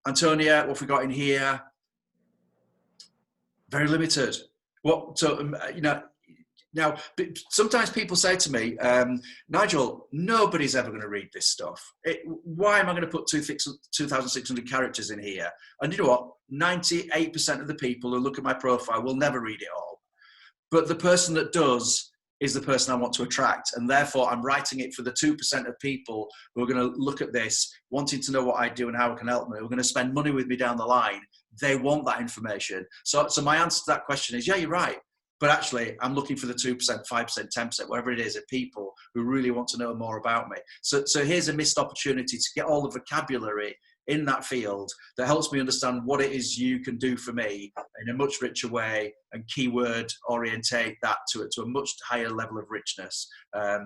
Antonia, what have we got in here? Very limited. Now, sometimes people say to me, Nigel, nobody's ever going to read this stuff. Why am I going to put 2,600 characters in here? And you know what? 98% of the people who look at my profile will never read it all. But the person that does is the person I want to attract. And therefore, I'm writing it for the 2% of people who are going to look at this, wanting to know what I do and how I can help them, who are going to spend money with me down the line. They want that information. So my answer to that question is, yeah, you're right. But actually, I'm looking for the 2%, 5%, 10%, whatever it is, of people who really want to know more about me. So here's a missed opportunity to get all the vocabulary in that field that helps me understand what it is you can do for me in a much richer way, and keyword orientate that to a much higher level of richness. I'd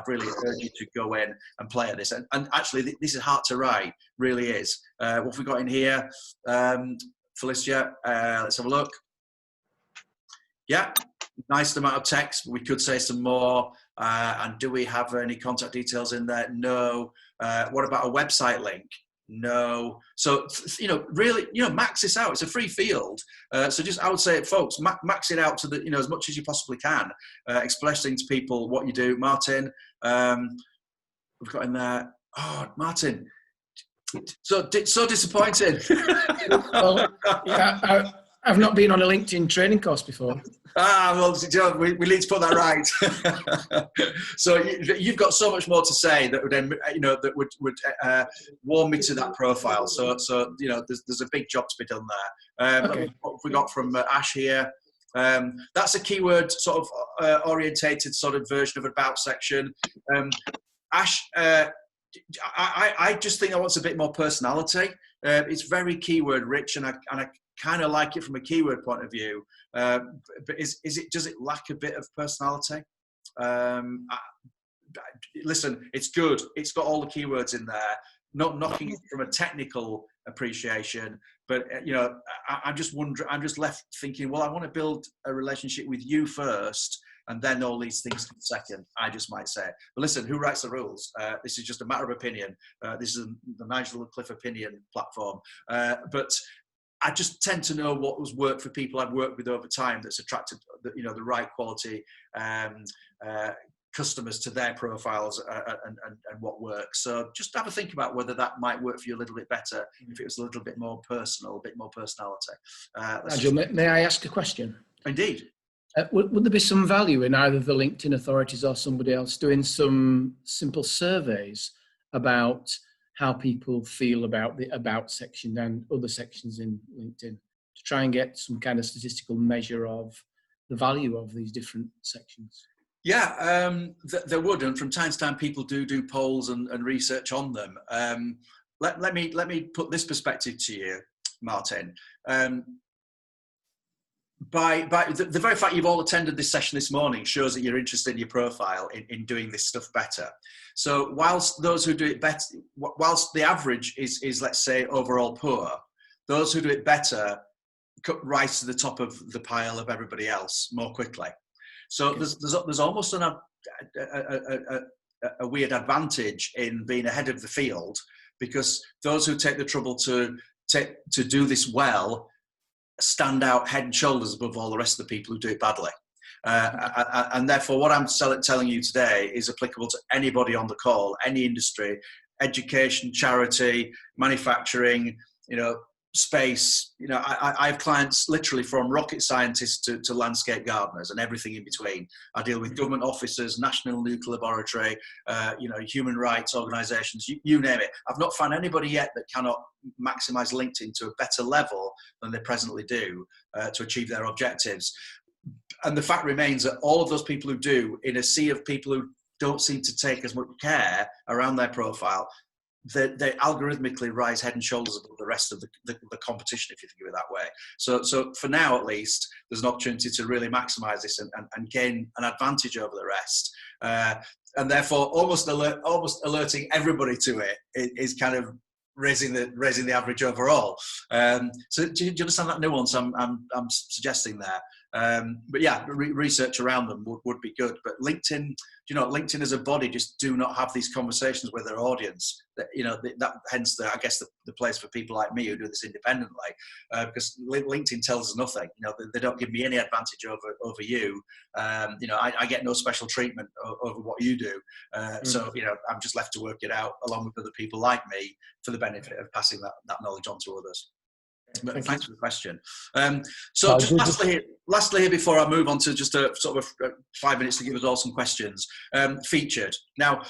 really urge you to go in and play at this. And actually, this is hard to write, really is. What have we got in here? Felicia, let's have a look. Yeah, nice amount of text, but we could say some more. And do we have any contact details in there? No. What about a website link? No. So, really, max this out. It's a free field. So I would say, folks, max it out to as much as you possibly can. Expressing to people what you do. Martin, we've got in there. Oh, Martin. So disappointed. Well, yeah, I've not been on a LinkedIn training course before. Well, we need to put that right. So you've got so much more to say that would, that would warm me to that profile. So there's a big job to be done there. Okay. What we got from Ash here. That's a keyword sort of orientated sort of version of about section. Ash, I just think I want a bit more personality. It's very keyword rich, and I kind of like it from a keyword point of view. But does it lack a bit of personality? Listen, it's good. It's got all the keywords in there. Not knocking it from a technical appreciation, but I'm just wondering. I'm just left thinking. Well, I want to build a relationship with you first, and then all these things come second. I just might say. But listen, who writes the rules? This is just a matter of opinion. This is the Nigel Cliff opinion platform. But I just tend to know what has worked for people I've worked with over time that's attracted the right quality customers to their profiles and what works. So just have a think about whether that might work for you a little bit better if it was a little bit more personal, a bit more personality. Nigel, may I ask a question? Indeed. Would there be some value in either the LinkedIn authorities or somebody else doing some simple surveys about how people feel about the About section and other sections in LinkedIn to try and get some kind of statistical measure of the value of these different sections? Yeah, there would, and from time to time people do polls and research on them. Let me put this perspective to you, Martin. By the very fact you've all attended this session this morning shows that you're interested in your profile in doing this stuff better. So whilst those who do it better, whilst the average is let's say overall poor, those who do it better rise to the top of the pile of everybody else more quickly. So there's almost a weird advantage in being ahead of the field, because those who take the trouble to do this well stand out head and shoulders above all the rest of the people who do it badly. And therefore, what I'm telling you today is applicable to anybody on the call, any industry, education, charity, manufacturing, space. I have clients literally from rocket scientists to landscape gardeners and everything in between. I deal with government officers, National Nuclear Laboratory, human rights organisations, you name it. I've not found anybody yet that cannot maximise LinkedIn to a better level than they presently do to achieve their objectives. And the fact remains that all of those people who do, in a sea of people who don't seem to take as much care around their profile, they algorithmically rise head and shoulders above the rest of the competition, if you think of it that way. So for now, at least, there's an opportunity to really maximise this and gain an advantage over the rest. And therefore, almost alerting everybody to it is kind of raising the average overall. So do you understand that nuance I'm suggesting there? But yeah, research around them would be good. But LinkedIn, LinkedIn as a body just do not have these conversations with their audience. That hence the place for people like me who do this independently, because LinkedIn tells us nothing. They don't give me any advantage over you. I get no special treatment over what you do. So I'm just left to work it out along with other people like me for the benefit of passing that knowledge on to others. But thanks for the question. So just lastly here, before I move on to just a sort of 5 minutes to give us all some questions, featured. Now,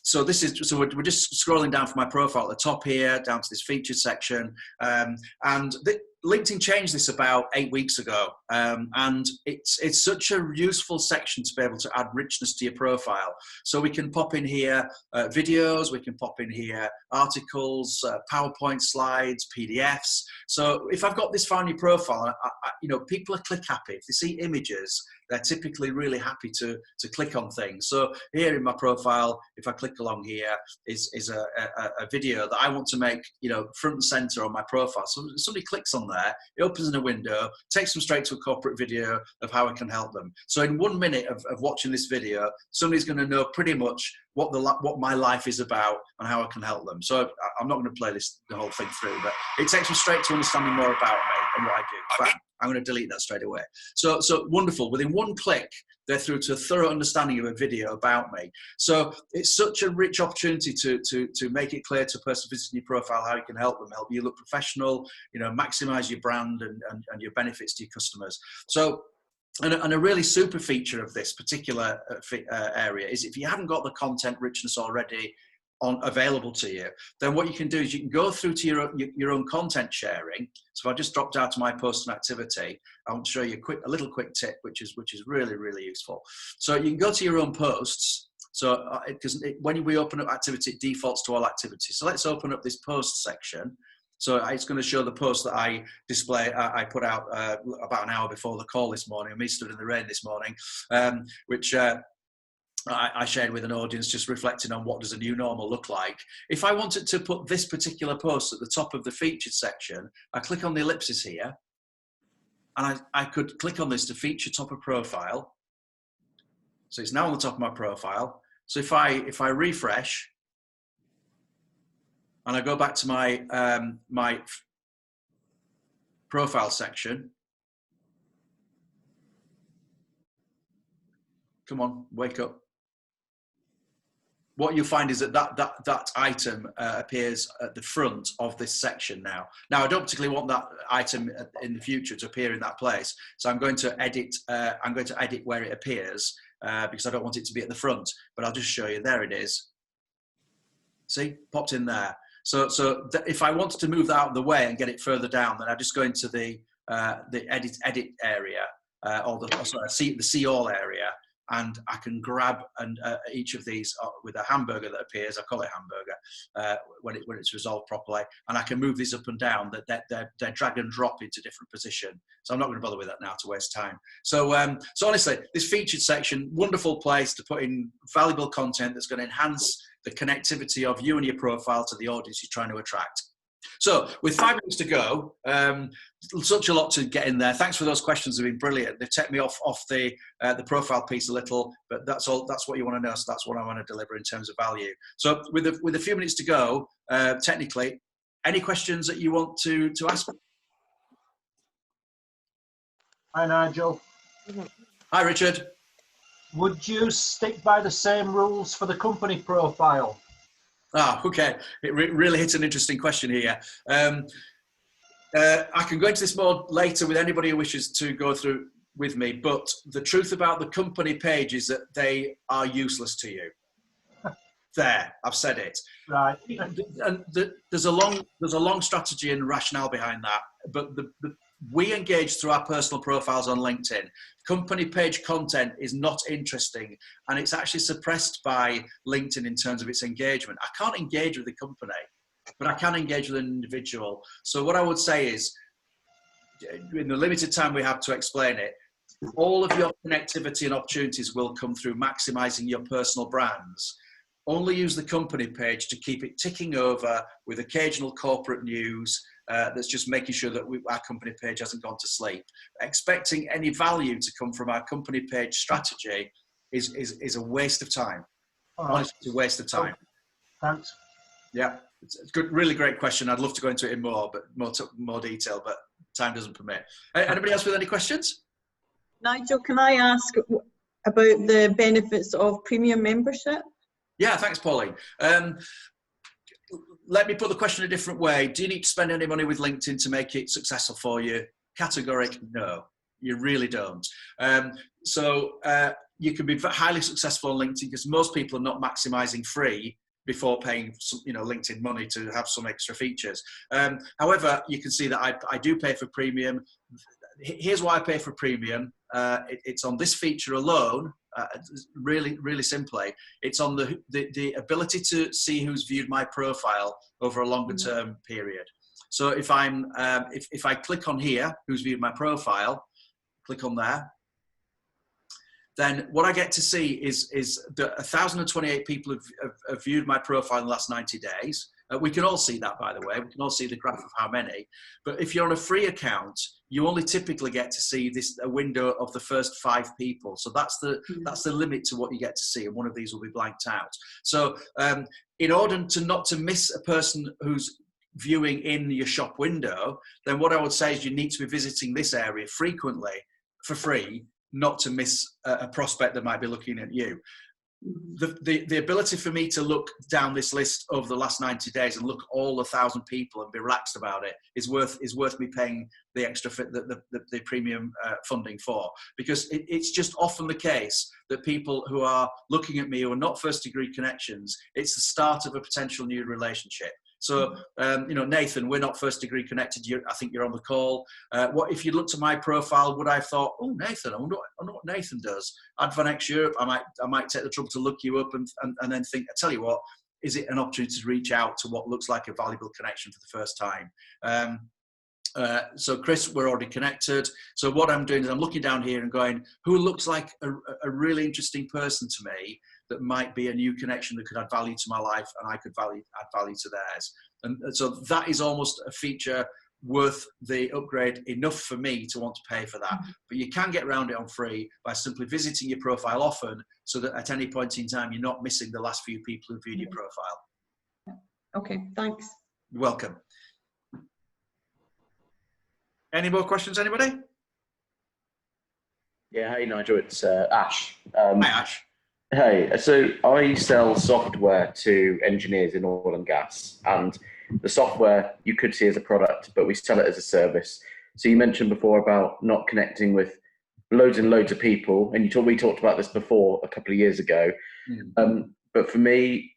so we're just scrolling down from my profile at the top here, down to this featured section. And LinkedIn changed this about 8 weeks ago. And it's such a useful section to be able to add richness to your profile. So we can pop in here videos, we can pop in here articles, PowerPoint slides, PDFs. So if I've got this far in your profile, people are click happy. If they see images, they're typically really happy to click on things. So here in my profile, if I click along here, is a video that I want to make, front and center on my profile. So somebody clicks on there, it opens in a window, takes them straight to a corporate video of how I can help them. So in 1 minute of watching this video, somebody's going to know pretty much what my life is about and how I can help them. So I'm not going to play the whole thing through, but it takes them straight to understanding more about me and what I do. Fine. I'm going to delete that straight away. So wonderful. Within one click, they're through to a thorough understanding of a video about me. So it's such a rich opportunity to make it clear to a person visiting your profile how you can help you look professional, maximize your brand and your benefits to your customers. So, and a really super feature of this particular area is if you haven't got the content richness already available to you, then what you can do is you can go through to your own content sharing. So if I just dropped out to my post and activity, I want to show you a little quick tip, which is really, really useful. So you can go to your own posts. So when we open up activity, it defaults to all activities. So let's open up this post section. So it's going to show the post that I put out about an hour before the call this morning. Me stood in the rain this morning, which I shared with an audience, just reflecting on what does a new normal look like. If I wanted to put this particular post at the top of the featured section, I click on the ellipsis here, and I could click on this to feature top of profile. So it's now on the top of my profile. So if I refresh, and I go back to my my profile section. Come on, wake up. What you'll find is that item appears at the front of this section now. Now, I don't particularly want that item in the future to appear in that place, so I'm going to edit. I'm going to edit where it appears because I don't want it to be at the front. But I'll just show you. There it is. See, popped in there. So if I wanted to move that out of the way and get it further down, then I just go into the edit area or the see all area, and I can grab each of these with a hamburger that appears. I call it hamburger when it's resolved properly, and I can move these up and down. They're drag and drop into different position. So I'm not going to bother with that now to waste time. So honestly, this featured section, wonderful place to put in valuable content that's going to enhance the connectivity of you and your profile to the audience you're trying to attract. So with 5 minutes to go, such a lot to get in there. Thanks for those questions. They've been brilliant. They've taken me off the profile piece a little, but that's all. That's what you want to know. So that's what I want to deliver in terms of value. So with a few minutes to go, technically, any questions that you want to ask? Hi, Nigel. Hi, Richard. Would you stick by the same rules for the company profile? Okay. It really hits an interesting question here. I can go into this more later with anybody who wishes to go through with me, but the truth about the company page is that they are useless to you. There, I've said it. Right. And there's a long strategy and rationale behind that, but we engage through our personal profiles on LinkedIn. Company page content is not interesting, and it's actually suppressed by LinkedIn in terms of its engagement. I can't engage with the company, but I can engage with an individual. So what I would say is, in the limited time we have to explain it, all of your connectivity and opportunities will come through maximizing your personal brands. Only use the company page to keep it ticking over with occasional corporate news that's just making sure that our company page hasn't gone to sleep. Expecting any value to come from our company page strategy is a waste of time. Honestly, it's a waste of time. Thanks. Yeah, it's a good, really great question. I'd love to go into it in more detail, but time doesn't permit. Anybody else with any questions? Nigel, can I ask about the benefits of premium membership? Yeah, thanks, Pauline. Let me put the question a different way. Do you need to spend any money with LinkedIn to make it successful for you? Categoric, no, you really don't. You can be highly successful on LinkedIn because most people are not maximizing free before paying LinkedIn money to have some extra features. However, you can see that I do pay for premium. Here's why I pay for premium. It's on this feature alone. Really simply, it's on the ability to see who's viewed my profile over a longer term period. So if I click on here, who's viewed my profile, click on there, then what I get to see is that 1,028 people have viewed my profile in the last 90 days. We can all see that, by the way. We can all see the graph of how many. But if you're on a free account, you only typically get to see a window of the first 5 people. So that's the limit to what you get to see, and one of these will be blanked out. So in order not to miss a person who's viewing in your shop window, then what I would say is you need to be visiting this area frequently for free not to miss a prospect that might be looking at you. The ability for me to look down this list over the last 90 days and look at all 1,000 people and be relaxed about it is worth me paying the extra the premium funding for, because it's just often the case that people who are looking at me who are not first degree connections, it's the start of a potential new relationship. So, Nathan, we're not first degree connected. I think you're on the call. What if you looked at my profile? Would I have thought, oh, Nathan, I wonder what Nathan does? Advanex Europe. I might take the trouble to look you up and then think. I tell you what, is it an opportunity to reach out to what looks like a valuable connection for the first time? So Chris, we're already connected. So what I'm doing is I'm looking down here and going, who looks like a really interesting person to me that might be a new connection that could add value to my life and I could add value to theirs. And so that is almost a feature worth the upgrade enough for me to want to pay for that. But you can get around it on free by simply visiting your profile often, so that at any point in time, you're not missing the last few people who viewed your profile. Okay, thanks. You're welcome. Any more questions, anybody? Yeah, hey Nigel, it's Ash. Hi, Ash. Hey, so I sell software to engineers in oil and gas, and the software you could see as a product, but we sell it as a service. So you mentioned before about not connecting with loads and loads of people, and we talked about this before a couple of years ago. But for me,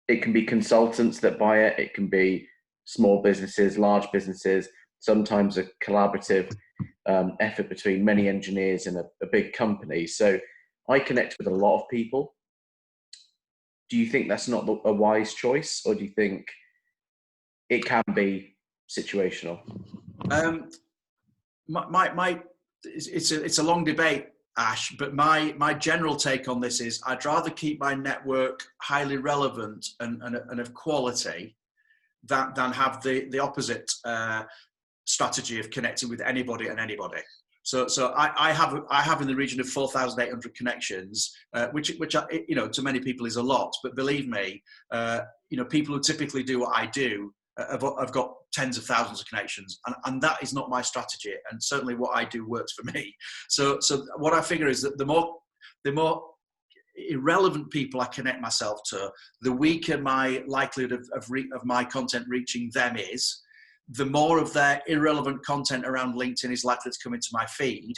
it can be consultants that buy it. It can be small businesses, large businesses, sometimes a collaborative effort between many engineers in a big company. So I connect with a lot of people. Do you think that's not a wise choice, or do you think it can be situational? It's a long debate, Ash, but my general take on this is I'd rather keep my network highly relevant and of quality than have the opposite strategy of connecting with anybody and anybody. So I have in the region of 4,800 connections, which to many people is a lot. But believe me, people who typically do what I do have got tens of thousands of connections, and that is not my strategy. And certainly, what I do works for me. So what I figure is that the more irrelevant people I connect myself to, the weaker my likelihood of my content reaching them is. The more of their irrelevant content around LinkedIn is likely to come into my feed,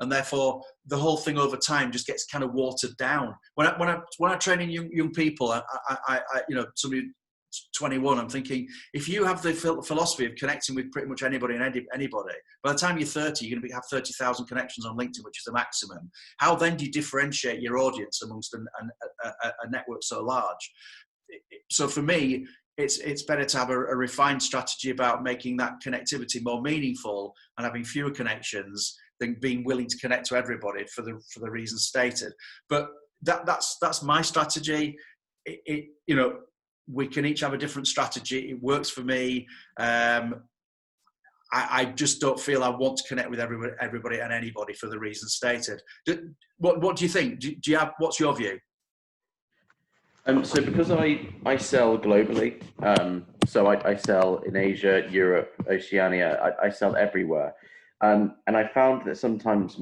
and therefore the whole thing over time just gets kind of watered down. When I train in young people, I somebody 21, I'm thinking, if you have the philosophy of connecting with pretty much anybody and anybody, by the time you're 30, you're going to have 30,000 connections on LinkedIn, which is the maximum. How then do you differentiate your audience amongst a network so large? So for me, it's better to have a refined strategy about making that connectivity more meaningful and having fewer connections than being willing to connect to everybody for the reasons stated. But that's my strategy. We can each have a different strategy. It works for me. I just don't feel I want to connect with everybody and anybody for the reasons stated. What do you think? What's your view? So because I sell globally, so I sell in Asia, Europe, Oceania, I sell everywhere. And I found that sometimes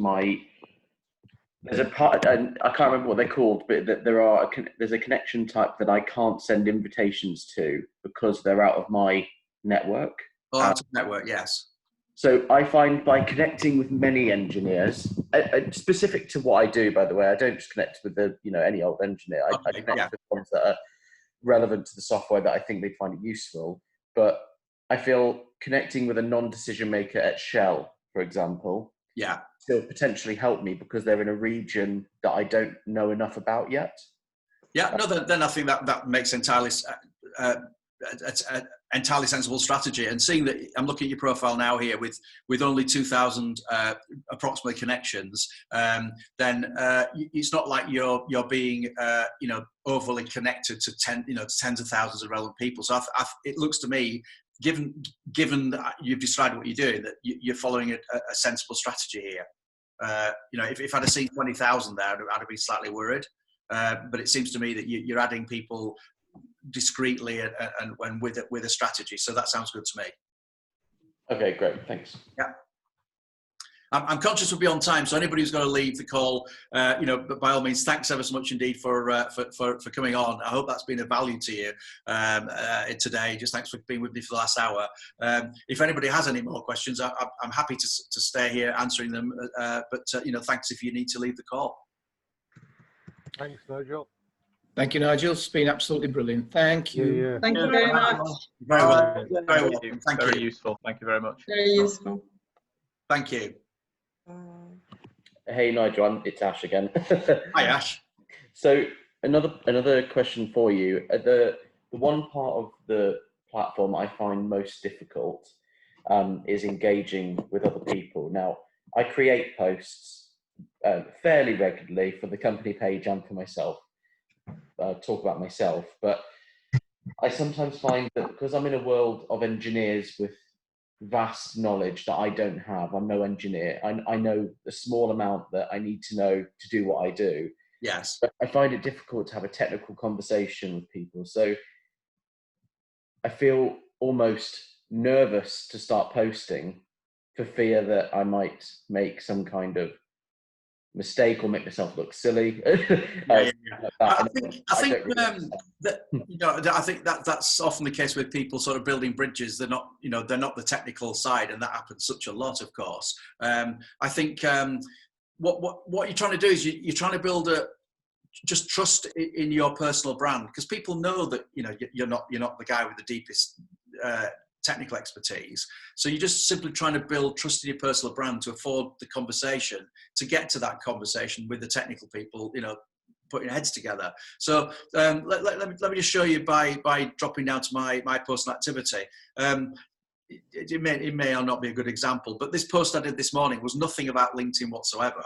there's a part, and I can't remember what they're called, but there's a connection type that I can't send invitations to because they're out of my network. Oh, out of network, yes. So I find by connecting with many engineers, specific to what I do, by the way, I don't just connect with any old engineer. I connect with ones that are relevant to the software that I think they'd find it useful. But I feel connecting with a non-decision maker at Shell, for example, still potentially help me because they're in a region that I don't know enough about yet. Yeah, no, then I think that makes entirely sensible strategy. And seeing that I'm looking at your profile now here with only 2,000 approximately connections, then it's not like you're being overly connected to tens of thousands of relevant people. So it looks to me, given that you've decided what you're doing, that you're following a sensible strategy here. If I'd have seen 20,000 there, I'd have been slightly worried. But it seems to me that you're adding people discreetly and with a strategy. So that sounds good to me. Okay, great. Thanks. Yeah. I'm conscious we'll be on time, so anybody who's going to leave the call, but by all means, thanks ever so much indeed for coming on. I hope that's been of value to you today. Just thanks for being with me for the last hour. If anybody has any more questions, I'm happy to stay here answering them. But thanks if you need to leave the call. Thanks, Nigel. Thank you, Nigel. It's been absolutely brilliant. Thank you. Yeah. Thank you very much. Very well. Very well. Thank you. Thank Very you. useful. Thank you very much. Very useful. Thank you. Hey Nigel, it's Ash again. Hi Ash. So another question for you. The one part of the platform I find most difficult is engaging with other people. Now, I create posts fairly regularly for the company page and for myself. Talk about myself, but I sometimes find that because I'm in a world of engineers with vast knowledge that I don't have, I'm no engineer, I know the small amount that I need to know to do what I do. Yes. But I find it difficult to have a technical conversation with people. So I feel almost nervous to start posting for fear that I might make some kind of mistake or make myself look silly. I think that's often the case with people sort of building bridges. They're not the technical side, and that happens such a lot, of course. I think what you're trying to do is you're trying to build just trust in your personal brand, because people know that you're not the guy with the deepest technical expertise. So you're just simply trying to build trust in your personal brand to afford the conversation, to get to that conversation with the technical people, putting heads together. So let me just show you by dropping down to my personal activity. It may or not be a good example, but this post I did this morning was nothing about LinkedIn whatsoever.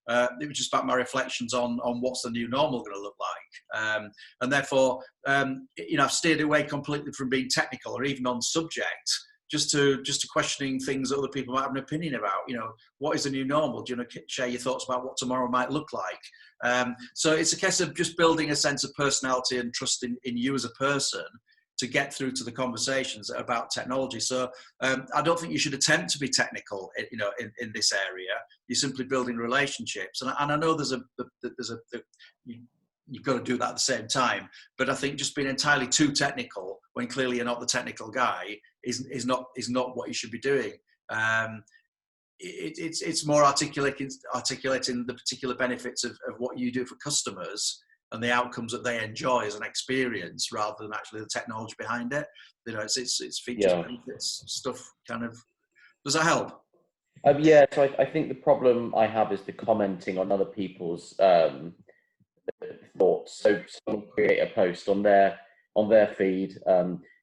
It was just about my reflections on what's the new normal going to look like, and therefore, I've steered away completely from being technical or even on subject, just to questioning things that other people might have an opinion about. What is the new normal? Do you want to share your thoughts about what tomorrow might look like? So it's a case of just building a sense of personality and trust in you as a person to get through to the conversations about technology. So I don't think you should attempt to be technical, in this area. You're simply building relationships, and I know you've got to do that at the same time. But I think just being entirely too technical when clearly you're not the technical guy is not what you should be doing. It's more articulating the particular benefits of what you do for customers and the outcomes that they enjoy as an experience, rather than actually the technology behind it. It's features, benefits, stuff. Kind of. Does that help? Yeah. So I think the problem I have is the commenting on other people's thoughts. So someone create a post on their feed.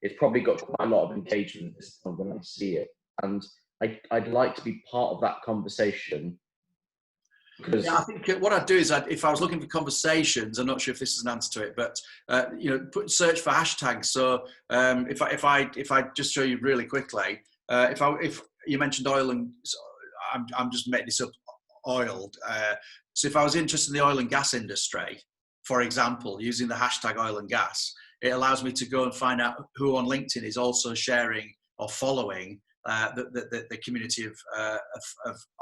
It's probably got quite a lot of engagement this time when I see it, and I'd like to be part of that conversation. Yeah, I think what I'd do is, if I was looking for conversations, I'm not sure if this is an answer to it, but search for hashtags. So if I just show you really quickly, if you mentioned oil, and I'm just making this up, oil. So if I was interested in the oil and gas industry, for example, using the hashtag oil and gas, it allows me to go and find out who on LinkedIn is also sharing or following the community of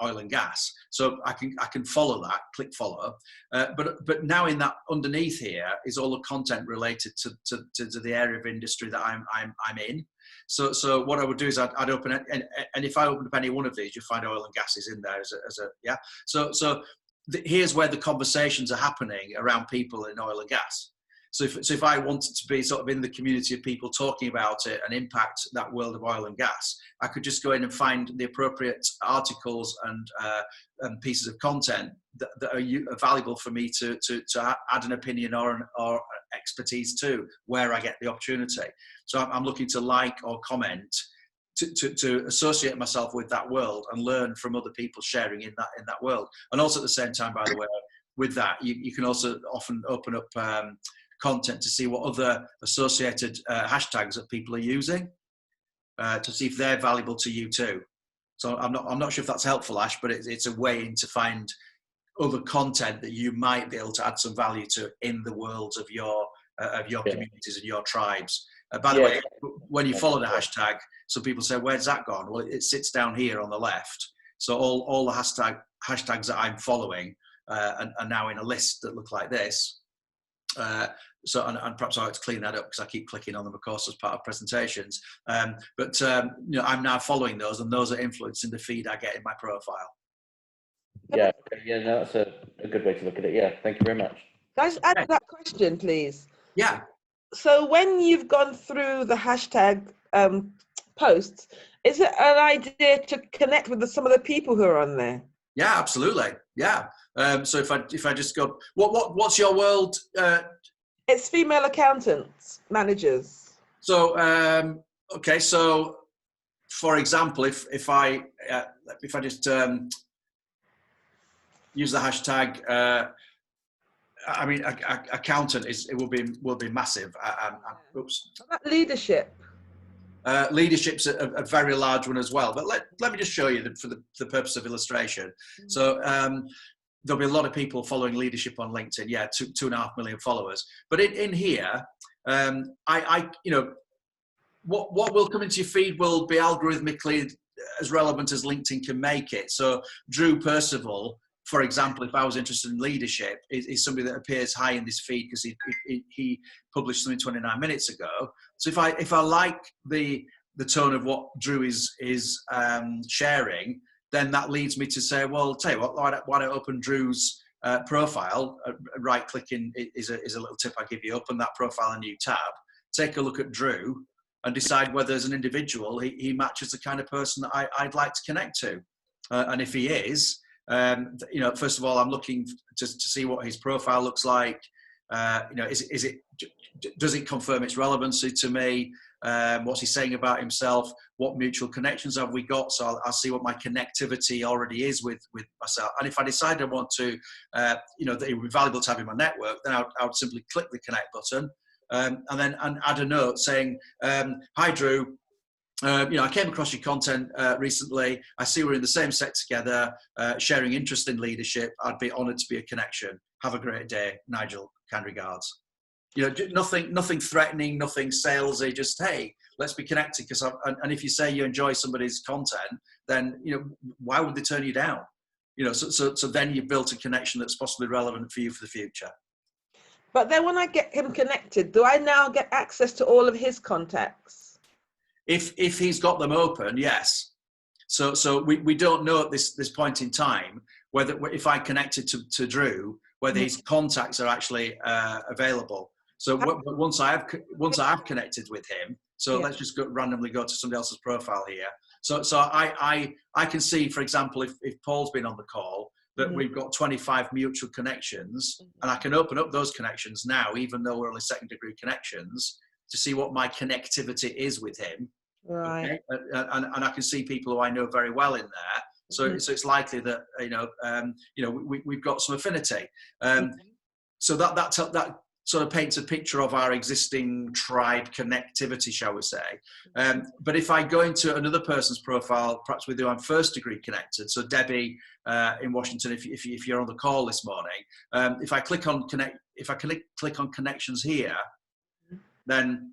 oil and gas. So I can follow that, click follow. But now in that underneath here is all the content related to the area of industry that I'm in. So what I would do is I'd open it, and if I open up any one of these, you'll find oil and gas is in there as a yeah. So here's where the conversations are happening around people in oil and gas. So if I wanted to be sort of in the community of people talking about it and impact that world of oil and gas, I could just go in and find the appropriate articles and pieces of content that are valuable for me to add an opinion or expertise to, where I get the opportunity. So I'm looking to like or comment to associate myself with that world and learn from other people sharing in that world. And also at the same time, by the way, with that, you can also often open up content to see what other associated hashtags that people are using to see if they're valuable to you too. So I'm not sure if that's helpful, Ash, but it's a way in to find other content that you might be able to add some value to in the worlds of your communities and your tribes. By the way, when you follow the hashtag, some people say, where's that gone? Well, it sits down here on the left. So all the hashtags that I'm following are now in a list that look like this. So and perhaps I have to clean that up because I keep clicking on them, of course, as part of presentations. But I'm now following those, and those are influencing the feed I get in my profile. Yeah, okay, yeah, no, that's a good way to look at it. Yeah, thank you very much. Can I just add to that question, please? Yeah. So when you've gone through the hashtag posts, is it an idea to connect with some of the people who are on there? Yeah, absolutely. Yeah. So if I just go, what's your world? It's female accountants, managers. So okay. So for example, if I just use the hashtag, I mean, accountant will be massive. Oops. About leadership. Leadership's a very large one as well. But let me just show you for the purpose of illustration. So there'll be a lot of people following leadership on LinkedIn. Yeah, 2.5 million followers. But in here, what will come into your feed will be algorithmically as relevant as LinkedIn can make it. So Drew Percival, for example, if I was interested in leadership, is somebody that appears high in this feed because he published something 29 minutes ago. So if I like the tone of what Drew is sharing, then that leads me to say, well, tell you what, why don't I open Drew's profile? Right clicking is a little tip I give you. Open that profile, a new tab. Take a look at Drew and decide whether as an individual he matches the kind of person that I'd like to connect to. And if he is, first of all, I'm looking to see what his profile looks like. Does it confirm its relevancy to me? What's he saying about himself? What mutual connections have we got? So I'll see what my connectivity already is with myself. And if I decide I want to, that it would be valuable to have in my network, then I would simply click the connect button and add a note saying, "Hi Drew. I came across your content recently. I see we're in the same set together, sharing interest in leadership. I'd be honoured to be a connection. Have a great day, Nigel. Kind regards." Nothing threatening, nothing salesy. Just hey, let's be connected. And if you say you enjoy somebody's content, then why would they turn you down? So then you've built a connection that's possibly relevant for you for the future. But then when I get him connected, do I now get access to all of his contacts? If he's got them open, yes. So we don't know at this point in time whether if I connected to Drew, whether his contacts are actually available. So once I have connected with him, let's just randomly go to somebody else's profile here. So I can see, for example, if Paul's been on the call, that we've got 25 mutual connections, and I can open up those connections now, even though we're only second degree connections, to see what my connectivity is with him. Right. Okay? And I can see people who I know very well in there. So it's likely that we've got some affinity. So that sort of paints a picture of our existing tribe connectivity, shall we say. But if I go into another person's profile, perhaps with who I'm first degree connected, so Debbie in Washington, if you're on the call this morning, if I click on click on connections here, then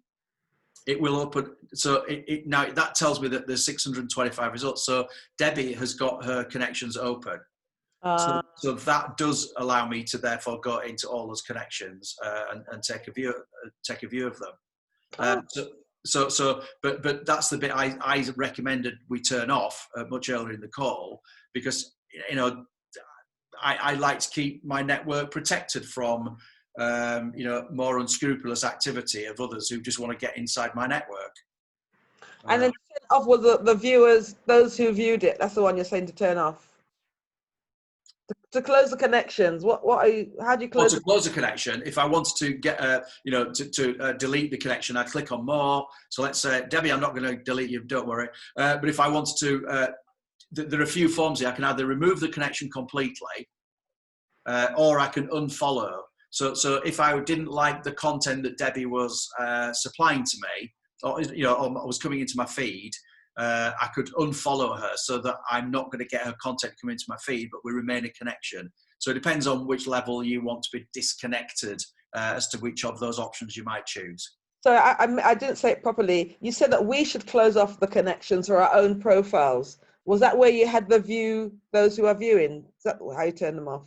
it will open. So now that tells me that there's 625 results. So Debbie has got her connections open. So that does allow me to therefore go into all those connections and take a view of them. But that's the bit I recommended we turn off much earlier in the call, because I like to keep my network protected from more unscrupulous activity of others who just want to get inside my network. And then turn off with the viewers, those who viewed it. That's the one you're saying to turn off. To close the connections, how do you close? To close a connection, if I wanted to get to delete the connection, I'd click on more. So let's say, Debbie, I'm not going to delete you, don't worry. But if I wanted to, there are a few forms here. I can either remove the connection completely, or I can unfollow. So if I didn't like the content that Debbie was supplying to me, or was coming into my feed, I could unfollow her so that I'm not going to get her content come into my feed, but we remain a connection. So it depends on which level you want to be disconnected as to which of those options you might choose. So I didn't say it properly. You said that we should close off the connections for our own profiles. Was that where you had the view those who are viewing? Is that how you turn them off?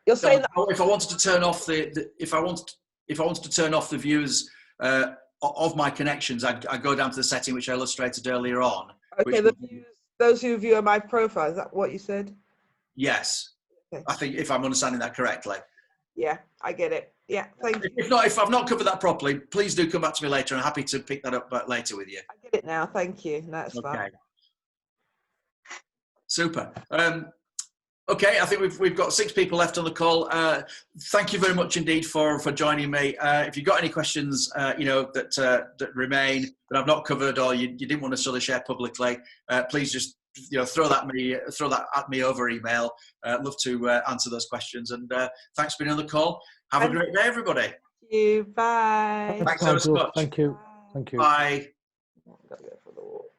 You're saying that if I wanted to turn off if I wanted to turn off the views of my connections, I'd go down to the setting which I illustrated earlier on. Okay, those who view my profile, is that what you said? Yes. Okay. I think if I'm understanding that correctly. Yeah, I get it. Yeah, thank you. If I've not covered that properly, please do come back to me later. I'm happy to pick that up later with you. I get it now. Thank you. That's fine. Super. Okay, I think we've got 6 people left on the call. Thank you very much indeed for joining me. If you've got any questions, that remain that I've not covered or you didn't want to sort of share publicly, please just throw that at me over email. Love to answer those questions. And thanks for being on the call. Have a great day, everybody. Thank you. Bye. Thanks so much. Thank you. Thank you. Bye. I've got to go for the walk.